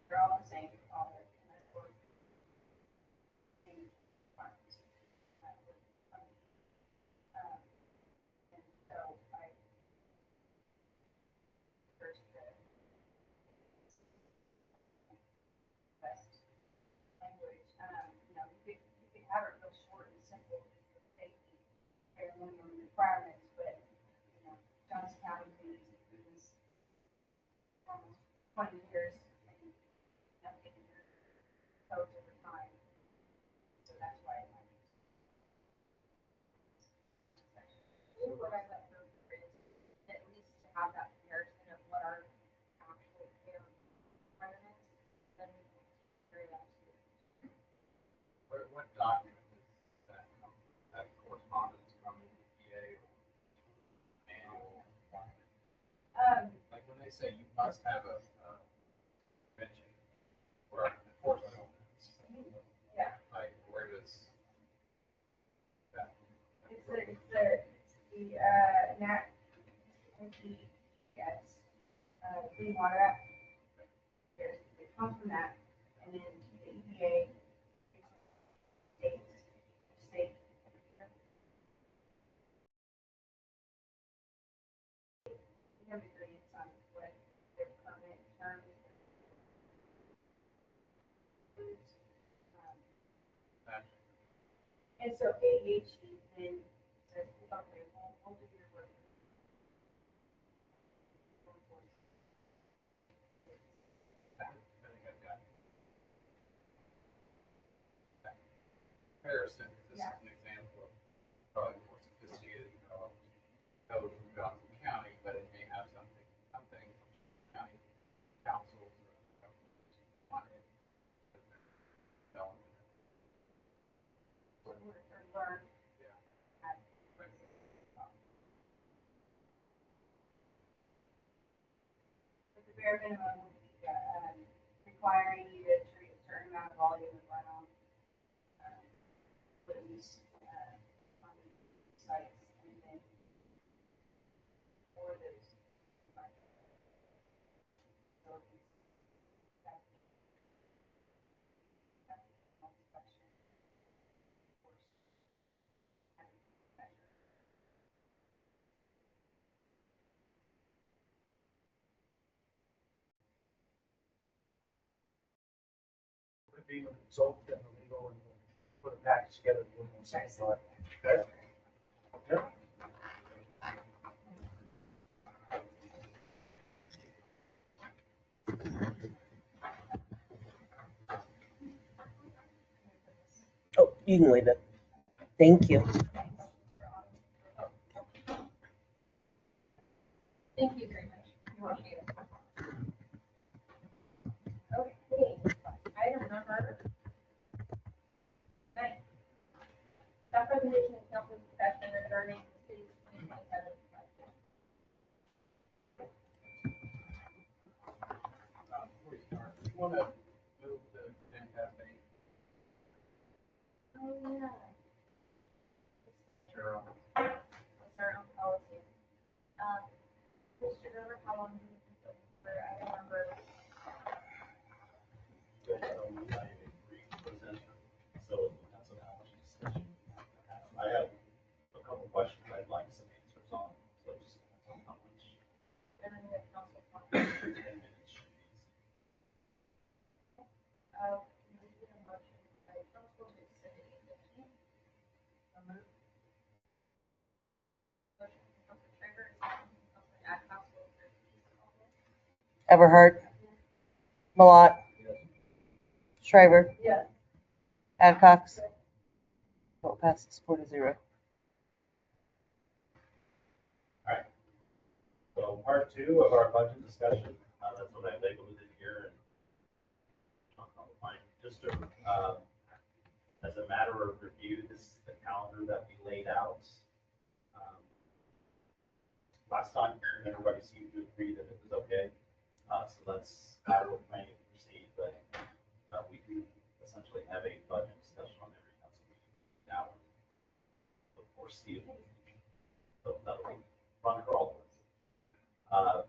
they're all the same, all the, and I worked same requirements. And so I first the best language, you could have it real short and simple, safety, bare minimum requirements, but, Johnson County is 20 years and updating their codes over time. So that's why I like it. What I like for is at least to have that comparison of what our actual care requirements, then we can carry that to. What document is that, that correspondence from the EPA or manual? Like when they say you must have a convention or enforcement ordinance, Yeah. like where does that? It's the NAC, yes, Clean Water Act. It comes from that, and then the EPA, state, state. We have agreements on what their permit terms. That So ADHD, then says, okay, we'll do your work. Comparison, this is Yeah. an example of probably more sophisticated, code from Johnson County, but it may have something county councils or wanted. Or learn. Yeah. At- But the bare minimum would be, requiring you to treat a certain amount of volume of runoff. Please, on sites and then for those. Facilities. Would be result in the legal and put a package together. We'll say, okay? Yep. Oh, you can leave it. Thank you. Thank you very much. Appreciate it. Okay, item number 9. Staff presentation and council discussion regarding the city's 2027 budget. Before we start, we want to move the Gen Cafe. Oh, yeah. Sure. What's our own policy? Mr. Dover, how long do you think for item number? So it depends on how much discussion. I have a couple questions I'd like some answers on, so it just depends on how much. Generally, the council. 10 minutes should be easy. We need a motion by council to extend it to 15. Motion, Council Trevor, Council Adcox, will please call roll. Everhart. Malat. Shriver. Yes. Adcox. Vote passes 4-0. So part 2 of our budget discussion, that's what I labeled it here. And just to, as a matter of review, this is the calendar that we laid out. Last time, everybody seemed to agree that it was okay. So that's how we're planning to proceed, but we do essentially have a budget discussion on every council meeting now for the foreseeable future. So that'll be fun for all of us.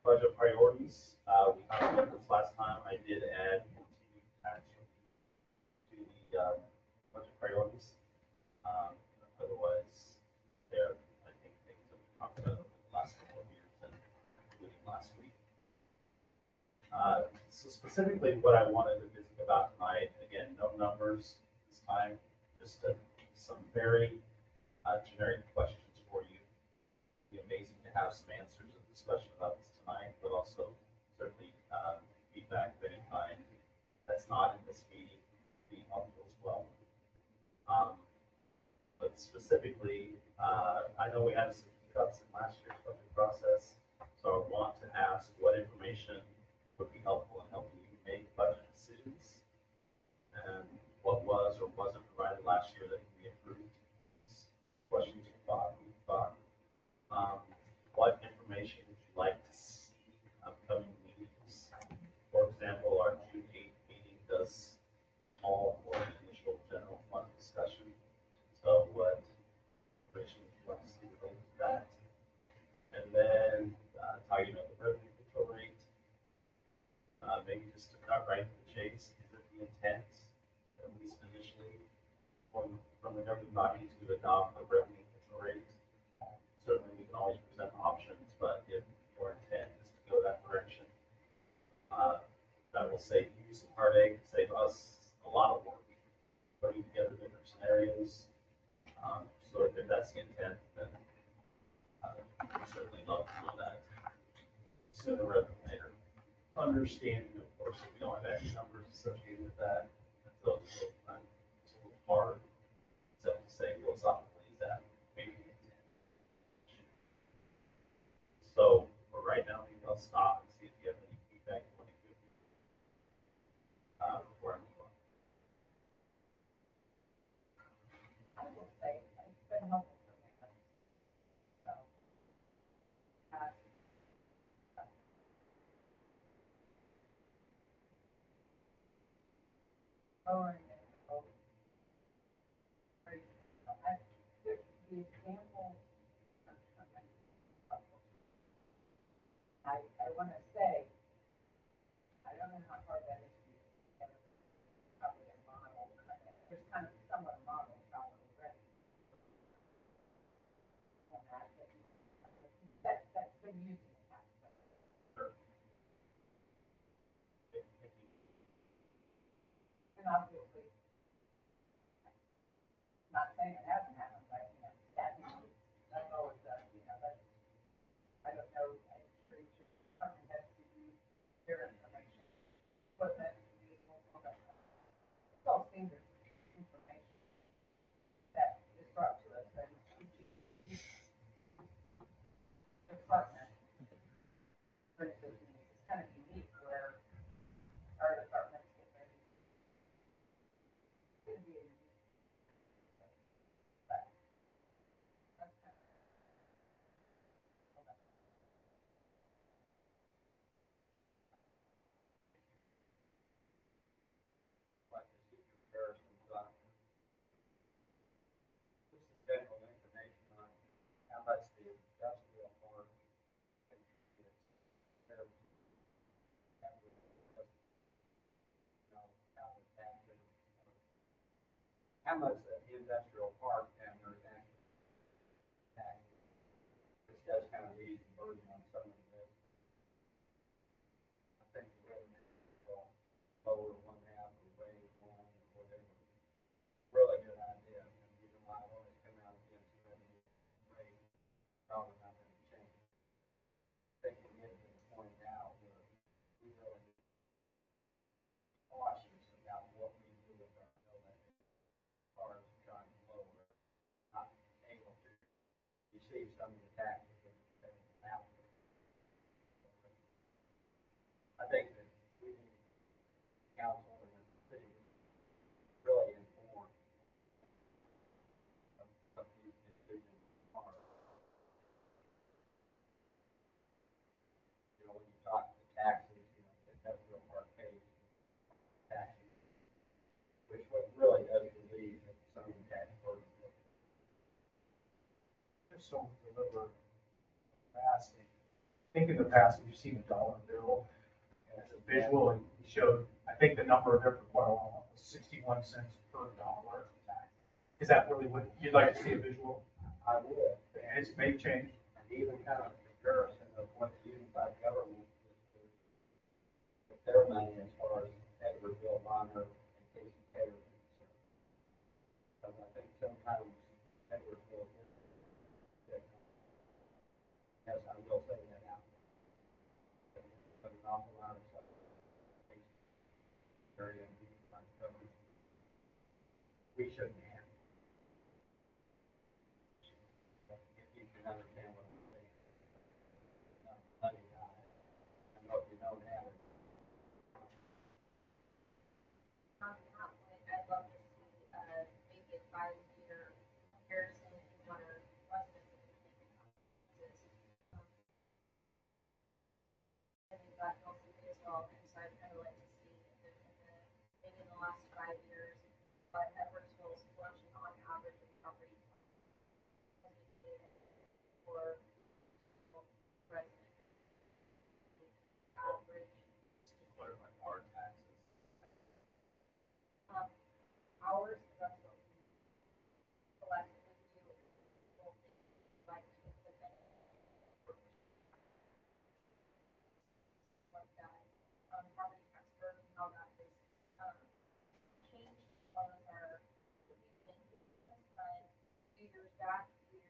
Budget priorities, we talked about this last time. I did add continued tax to the budget priorities. Otherwise, there, I think things that we talked about over the last couple of years and including last week. So specifically what I wanted to visit about tonight, again, no numbers this time, just some very generic questions for you. It'd be amazing to have some answers and discussion about this tonight, but also certainly feedback of any kind that's not in this meeting be helpful as well. But specifically, I know we had some hiccups in last year's budget process, so I want to ask what information would be helpful in helping you make budget decisions, and what was or wasn't provided last year that can be improved. Questions you thought. What information would you like to see in upcoming meetings? For example, our June 8th meeting does call for an initial general fund discussion. So what information would you like to see related to that? And then talking about the revenue control rate. Maybe just to cut right to the chase, is it the intent, at least initially, from the governing body to adopt a revenue control rate? Certainly, we can always present options, but if your intent is to go that direction, that will save you some heartache, save us a lot of work, putting together different scenarios, that's the intent, then we certainly love to do that sooner rather than later. Understanding, of course, that we don't have any numbers associated with that until it's a little hard. So to say philosophically is that maybe the intent. So for right now, maybe I'll stop and see if you have any feedback you want to give me before I move on. I will say, it's been helpful for me. So, lowering it, the example, I want to say, I don't know how hard that is for you. Probably a model, there's kind of somewhat a model out already. And that's been used in the past. Sure. And obviously, not saying it hasn't happened, but, that, that's always done, that's, I don't know, I'm pretty sure something has to use their information. What that is, it's all standard information that is brought to us, and each department, for instance, it's kind of unique where our departments get ready. It's gonna be a unique, but that's kind of. Like to see comparisons on, just the general information on how much the industrial park is compared to, how much the industrial park and their actual tax, which does kind of ease the burden on some of this. I think the revenue will lower one half or raise one or whatever. Really good idea. And you know, I always come out against revenue rate, probably not going to change. I think we're getting to the point now where we really cautious about what we do with our building as far as trying to lower it, not able to. You see some of the taxes that are out there. I think that we need council and the city really informed of these decisions are. You know, when you talk to taxes, you know, the industrial park pays taxes, which what really does relieve some of the tax burden. Just so deliver fast. I think in the past, we've seen a dollar bill as a visual, and we showed, I think the number there for quite a while was 61 cents per dollar. Is that really what you'd like to see a visual? I would. And it's may change. And even kind of a comparison of what the unified government is doing with their money as far as Edwardsville, Monroe, and Casey Taylor is concerned. Because I think sometimes Edwardsville is, yes, I will say that out. But an awful lot of stuff. Area of the unified government. We shouldn't have. But if you can understand what I'm saying. Money, I know if you don't have it. On that point, I'd love to see, maybe a 5-year comparison if you want to less specifically this. I think that helps me as well, and so I'd kind of like to see if maybe in the last 5 years, what Edwardsville's collection on average of property has been paid for residents. Average. What are my hard taxes? Hours, that's what we collectively do, both like the like that. Property tax burden, how that is, changed as far as our, we've been, 2 years back, 2 years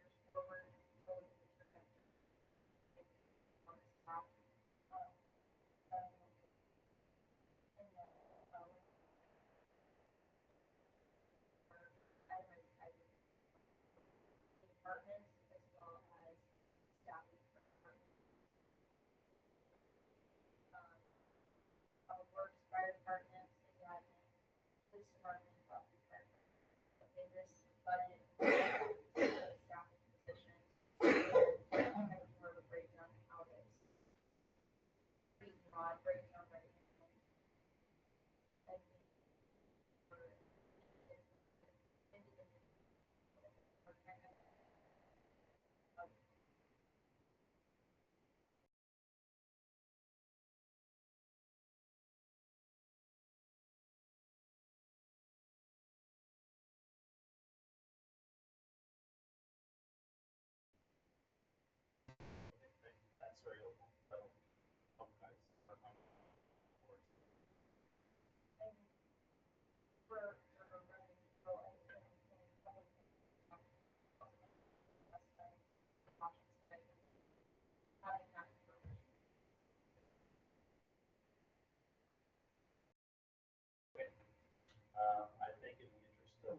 budget, staffing position. Kind of more of a breakdown of how this pretty broad breakdown right now. And for That's very helpful. That'll help guys work on it. for running control, I think having that information. I think in the interest of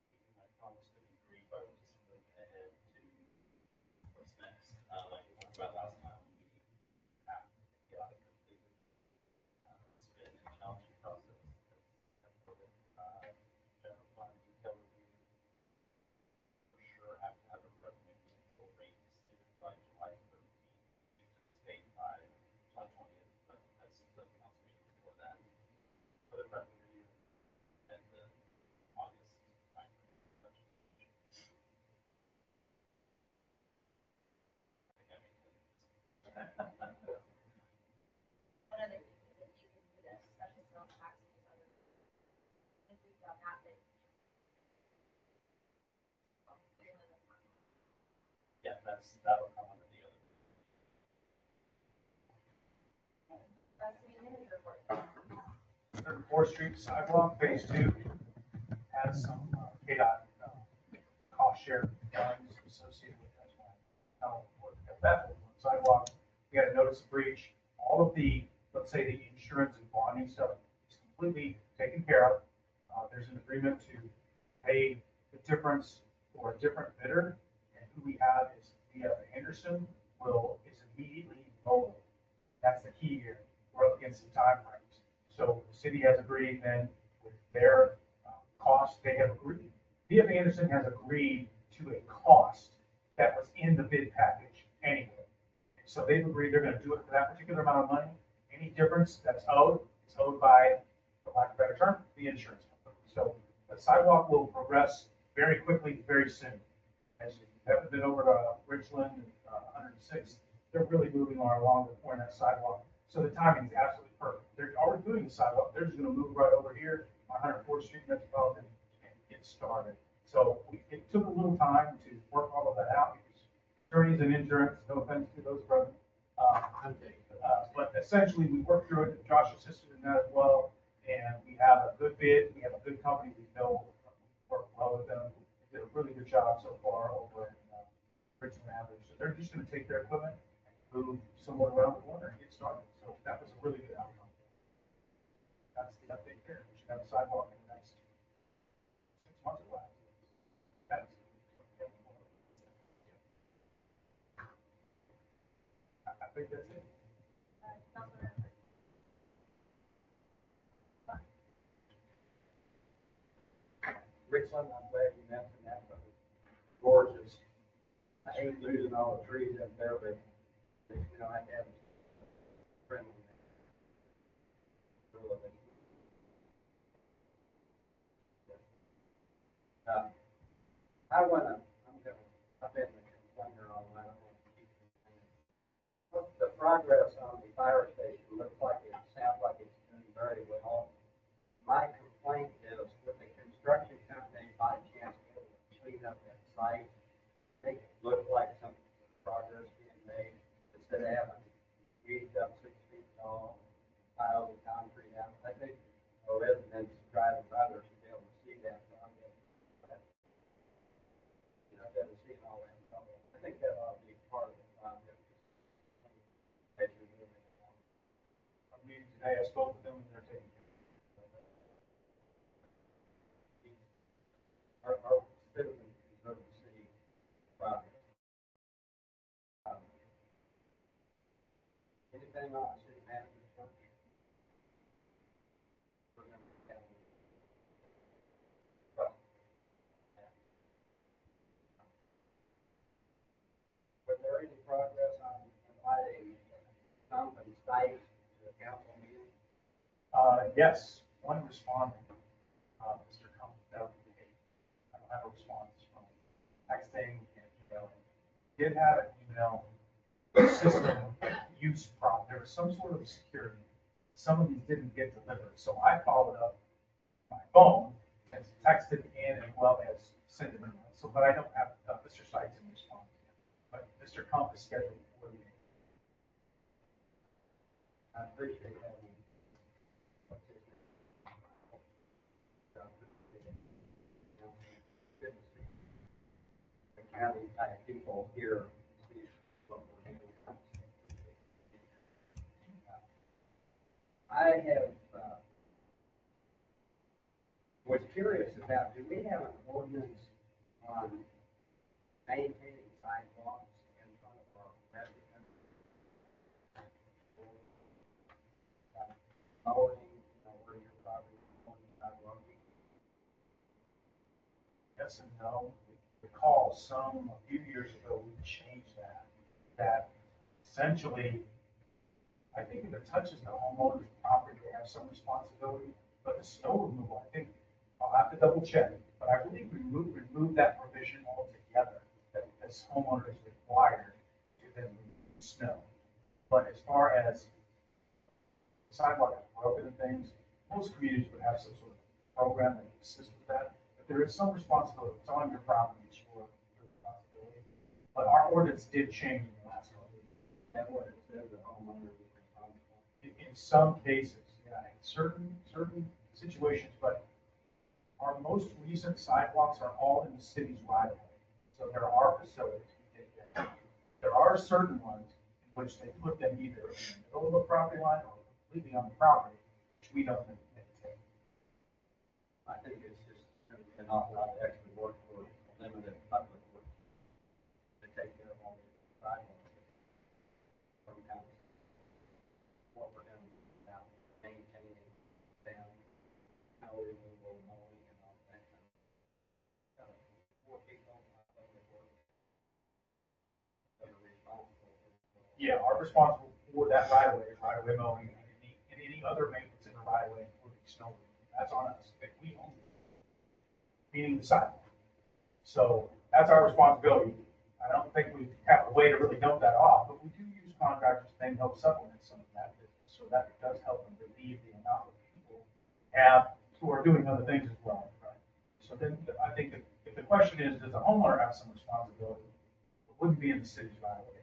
keeping my promise to be brief, I will just move ahead to what's next. Like we talked about last time, we have to get out of completely. It's been a challenging process. General fund detail review, for sure have to have a revenue neutral rate decision by July 13th. State by July 20th, but that's the council meeting before that. For the revenue review and the August timeframe. I think I made sense. One other thing is if you can do this, special sales tax and these other, if we've done that, then. Yeah, that'll come under the other. That's the manager report. 34th Street sidewalk, phase 2, has some KDOT cost share funds associated with that. That sidewalk, we had a notice of breach. All of the, let's say, the insurance and bonding stuff is completely taken care of. There's an agreement to pay the difference for a different bidder, and who we have is via Anderson is immediately mobile. That's the key here. We're up against the time frames. So the city has agreed then with their cost, they have agreed. VF Anderson has agreed to a cost that was in the bid package anyway. So they've agreed they're going to do it for that particular amount of money. Any difference that's owed is owed by, for lack of a better term, the insurance company. So the sidewalk will progress very quickly, very soon. As you haven't been over to Richland and 106, they're really moving along the point of that sidewalk. So the timing is absolutely perfect. They're already doing the sidewalk. They're just going to move right over here on 104th Street Metropolitan and get started. So it took a little time to work all of that out because attorneys and insurance, no offense to those brothers. But essentially we worked through it. Josh assisted in that as well. And we have a good bid. We have a good company we know work well with them. They did a really good job so far over in Richland Avenue. So they're just going to take their equipment and move somewhere around the corner and get started. So that was a really good outcome. That's the update there. We should have a sidewalk in the next 6 months or less. That's, I think that's it. Richland, I'm glad you mentioned that, but it's gorgeous. I hate losing all the trees up there, but you know, I have friendly. I've been a complainer all night. The progress on the fire station looks like it sounds like it's doing very well. My complaint is with the construction company by chance able to clean up that site, make it look like some progress being made instead of having weeds up 6 feet tall, piles of concrete out. I think our residents driving by there should be able to see that progress. You know, instead of seeing all that trouble. I think that ought to be part of the project. As you're moving along. I mean, today I spoke with them and they're taking care of it. Our citizens deserve to see progress. Anything else, city manager? any progress on inviting company site to the council meeting? Yes, one responded, Mr. Cummings, I don't have a response from texting and emailing. Did have an email system use problem. There was some sort of security. Some of these didn't get delivered, so I followed up my phone and texted in as well as sent an email. So, but I don't have Mr. Sykes in response. But Mr. Kump is scheduled for the meeting. I appreciate that. Good to see the county type people here. See what we're doing. I have, was curious about, do we have an ordinance on maintaining sidewalks in front of our residents? Mowing, where your property is mowing sidewalks. Yes and no. Recall a few years ago, we changed that essentially, I think if it touches the homeowner's property, they have some responsibility, but the snow removal, I think, I'll have to double check, but I believe we removed that provision altogether, that this homeowner is required to then remove snow. But as far as sidewalk is broken and things, most communities would have some sort of program that assists with that. But there is some responsibility. It's on your property, it's your responsibility. But our ordinance did change in the last one. That what it says, the homeowner is responsible. In some cases, yeah, in certain situations, but our most recent sidewalks are all in the city's right of way. So there are facilities we did that. There are certain ones in which they put them either in the middle of the property line or completely on the property, which we don't maintain. I think it's just an awful lot of extra work for limited public work to take care of all the sidewalks. Sometimes what we're going to do about maintaining them, snow removal, mowing and all that kind of stuff. More people on public work that are responsible for. Yeah, are responsible for that right of way mowing, and any other maintenance in the right of way, including snow removal. That's on us. If we own it, meaning the sidewalk. So that's our responsibility. I don't think we have a way to really dump that off, but we do use contractors to then help supplement some of that business. So that does help them relieve the amount of people have who are doing other things as well. Right? So then I think if the question is, does the homeowner have some responsibility? It wouldn't be in the city's right of way.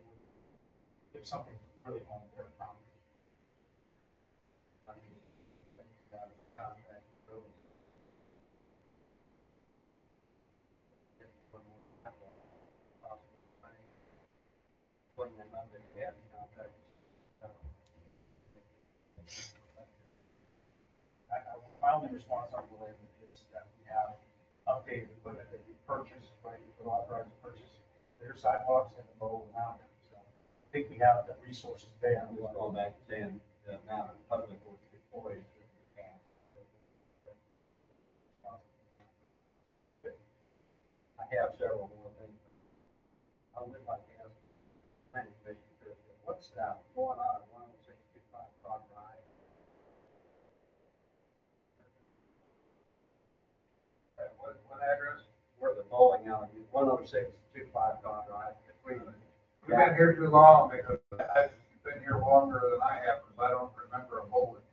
If something really on their property. My only response on the land is that we have updated equipment that we purchased, right, we authorized to purchase their sidewalks and the mow around them. So I think we have the resources there. I'm just going back to saying the amount of public works employees that we have. I have several more things. I would like to ask planning commission, what's going on at 10625 Frog Drive? What address? Where the bowling alley is, 10625 Frog Drive. We've been here too long because I've been here longer than I have, because I don't remember a bowling.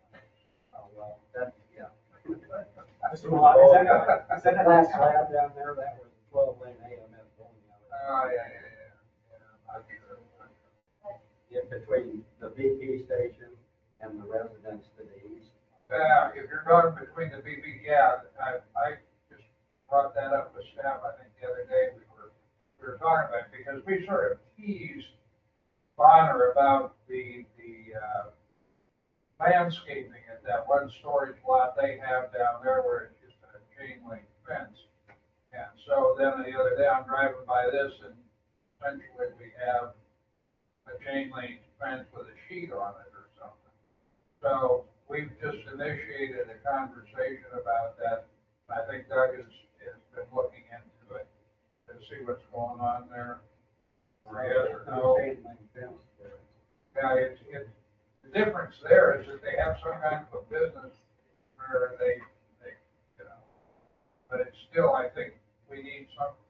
Oh, well, that's, yeah. Mr. Malott, is that Last slab down there, that was 12 lane AMS bowling alley. Oh, yeah. I'm sure. In between the BP station and the residence to the east. If you're talking between the BB, yeah, I just brought that up with staff, I think the other day, we were talking about it, because we sort of teased Bonner about the landscaping at that one storage lot they have down there where it's just a chain link fence. And so then the other day I'm driving by this, and essentially we have a chain link fence with a sheet on it or something. So we've just initiated a conversation about that. I think Doug has been looking into it to see what's going on there. or yes or no. Yeah, the difference there is that they have some kind of a business where they, you know, but it's still, I think, we need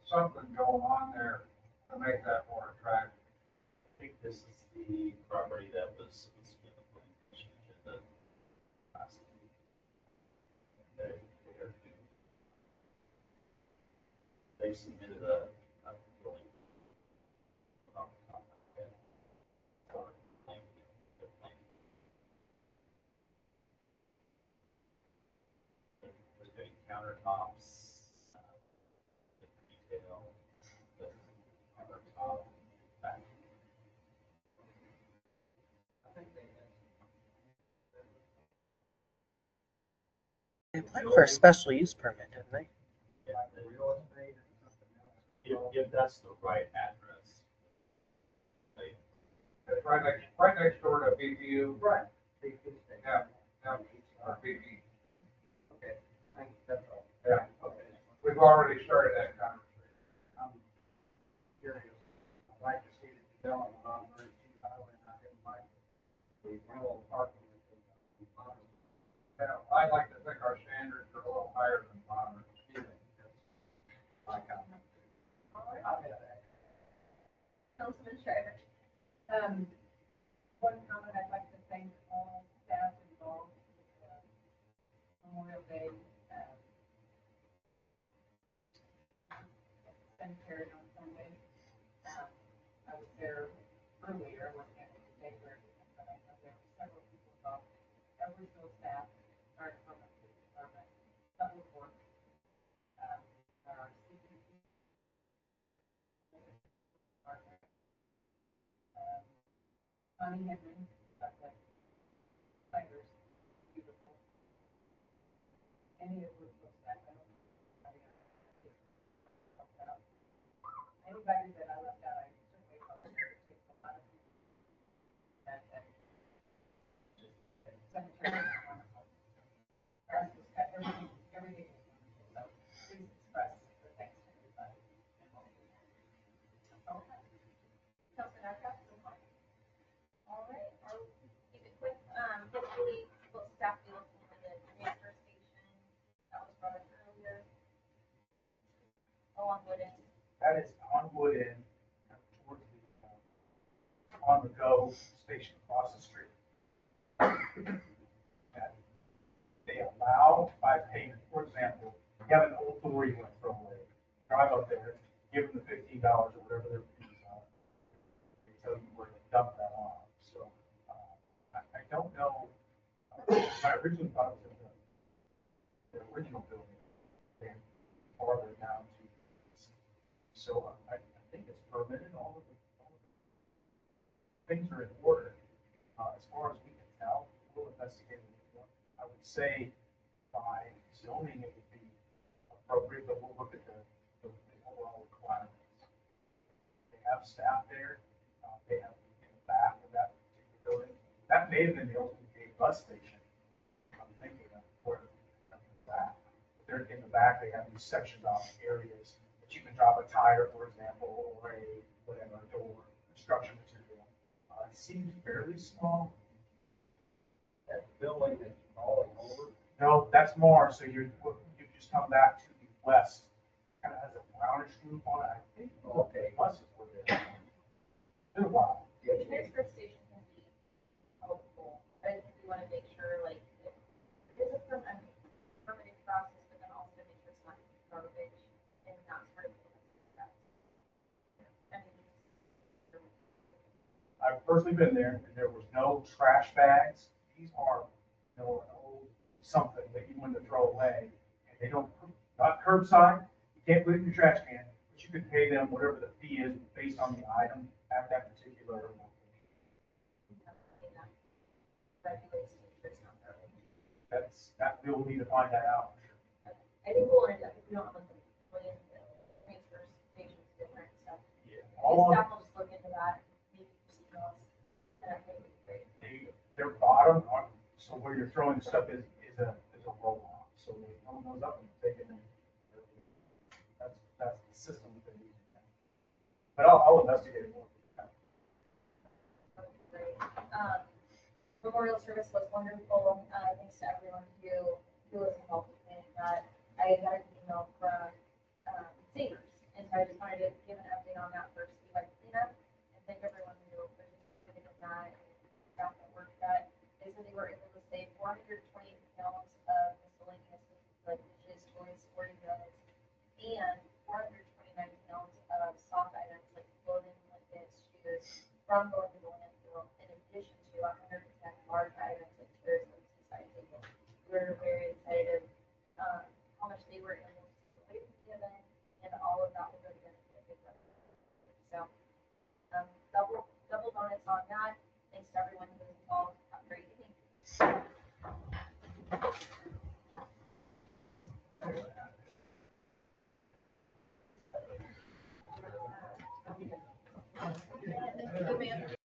something going on there to make that more attractive. I think this is the property that was supposed to be on the planning commission agenda last week. They submitted a ruling. There's been countertops, detail, the countertop, back. They applied for a special use permit, didn't they? If that's the right address. Like, It's right next door to BPU. Right. Yeah, yeah, or BP. Okay, thanks, that's all. Yeah, okay. We've already started that conversation. I'm curious. I'd like to see the development on Route 2 highway, and I didn't like the rental parking. Yeah, I like to think our standards are a little higher than modern. My comment. Councilman Shriver. One comment, I'd like to thank all staff involved with Memorial Day cemetery on Sunday. I was there earlier looking at the paper, but I know there were several people involved. Edwardsville staff, our department, public works, our CPC, Connie Henry, like fighters, beautiful. Any of those staff, I don't know. Anybody that I left out, I certainly apologize. It takes a lot of people. And cemetery is wonderful. Ours was cut, everything was wonderful. So please express the thanks to everybody. Okay. Councilman Aircraft, all right, I'll keep it quick. Hopefully, will staff be looking for the transfer station that was brought up earlier along Wooden. That is on Wood End, towards the, on-the-go station across the street. And they allow by payment, for example, you have an old Thor you want to throw away, drive up there, give them the $15 or whatever their fees are. They tell you where to dump that off. So, I don't know, I originally thought it was in the original building, and farther down to. So I think it's permitted, all of the things are in order. As far as we can tell, we'll investigate it. I would say by zoning it would be appropriate, but we'll look at the overall requirements. They have staff there, they have in the back of that particular building. That may have been the old bus station. I'm thinking of where the back. They're in the back, they have these sections off areas that you can drop a tire, for example, or a whatever door, construction material. It seems fairly small. That building that's falling over. No, that's more, so you just come back to the west. Kind of has a brownish roof on it, I think. Okay. Buses were there. Been a while. The transfer station can be helpful, but we want to make sure, like, if it is a permitting process, but then also make sure it's not garbage and not sort of. I mean, I've personally been there, and there was no trash bags. These are, old something that you want to throw away, and they don't, not curbside, you can't put it in your trash can, but you can pay them whatever the fee is based on the item at that particular. That we'll need to find that out. I think we'll end up, if we don't look at the plan, the transfer station's different, so. Yeah. Maybe staff will just look into that, maybe proceed on, and I think it'd be great. Their bottom, so where you're throwing stuff is a roll off, so they roll those up and take it in. That's the system that they use. But I'll investigate it more. Memorial service was wonderful. Thanks to everyone who was involved in planning that. I got an email from Savers, and so I just wanted to give an update on that first like cleanup and thank everyone who participated in that and got that work that they said they were able to save 420 pounds of miscellaneous like dishes, toys, sporting goods, and 429 pounds of soft items like clothing, blankets, shoes from going to the landfill, in addition to 110 large items like chairs and seaside tables. We're very excited how much they were able to save given, and all of that will go to benefit of big brother. So double bonus on that. Thanks to everyone who was involved. Have a great evening. Thank you, ma'am.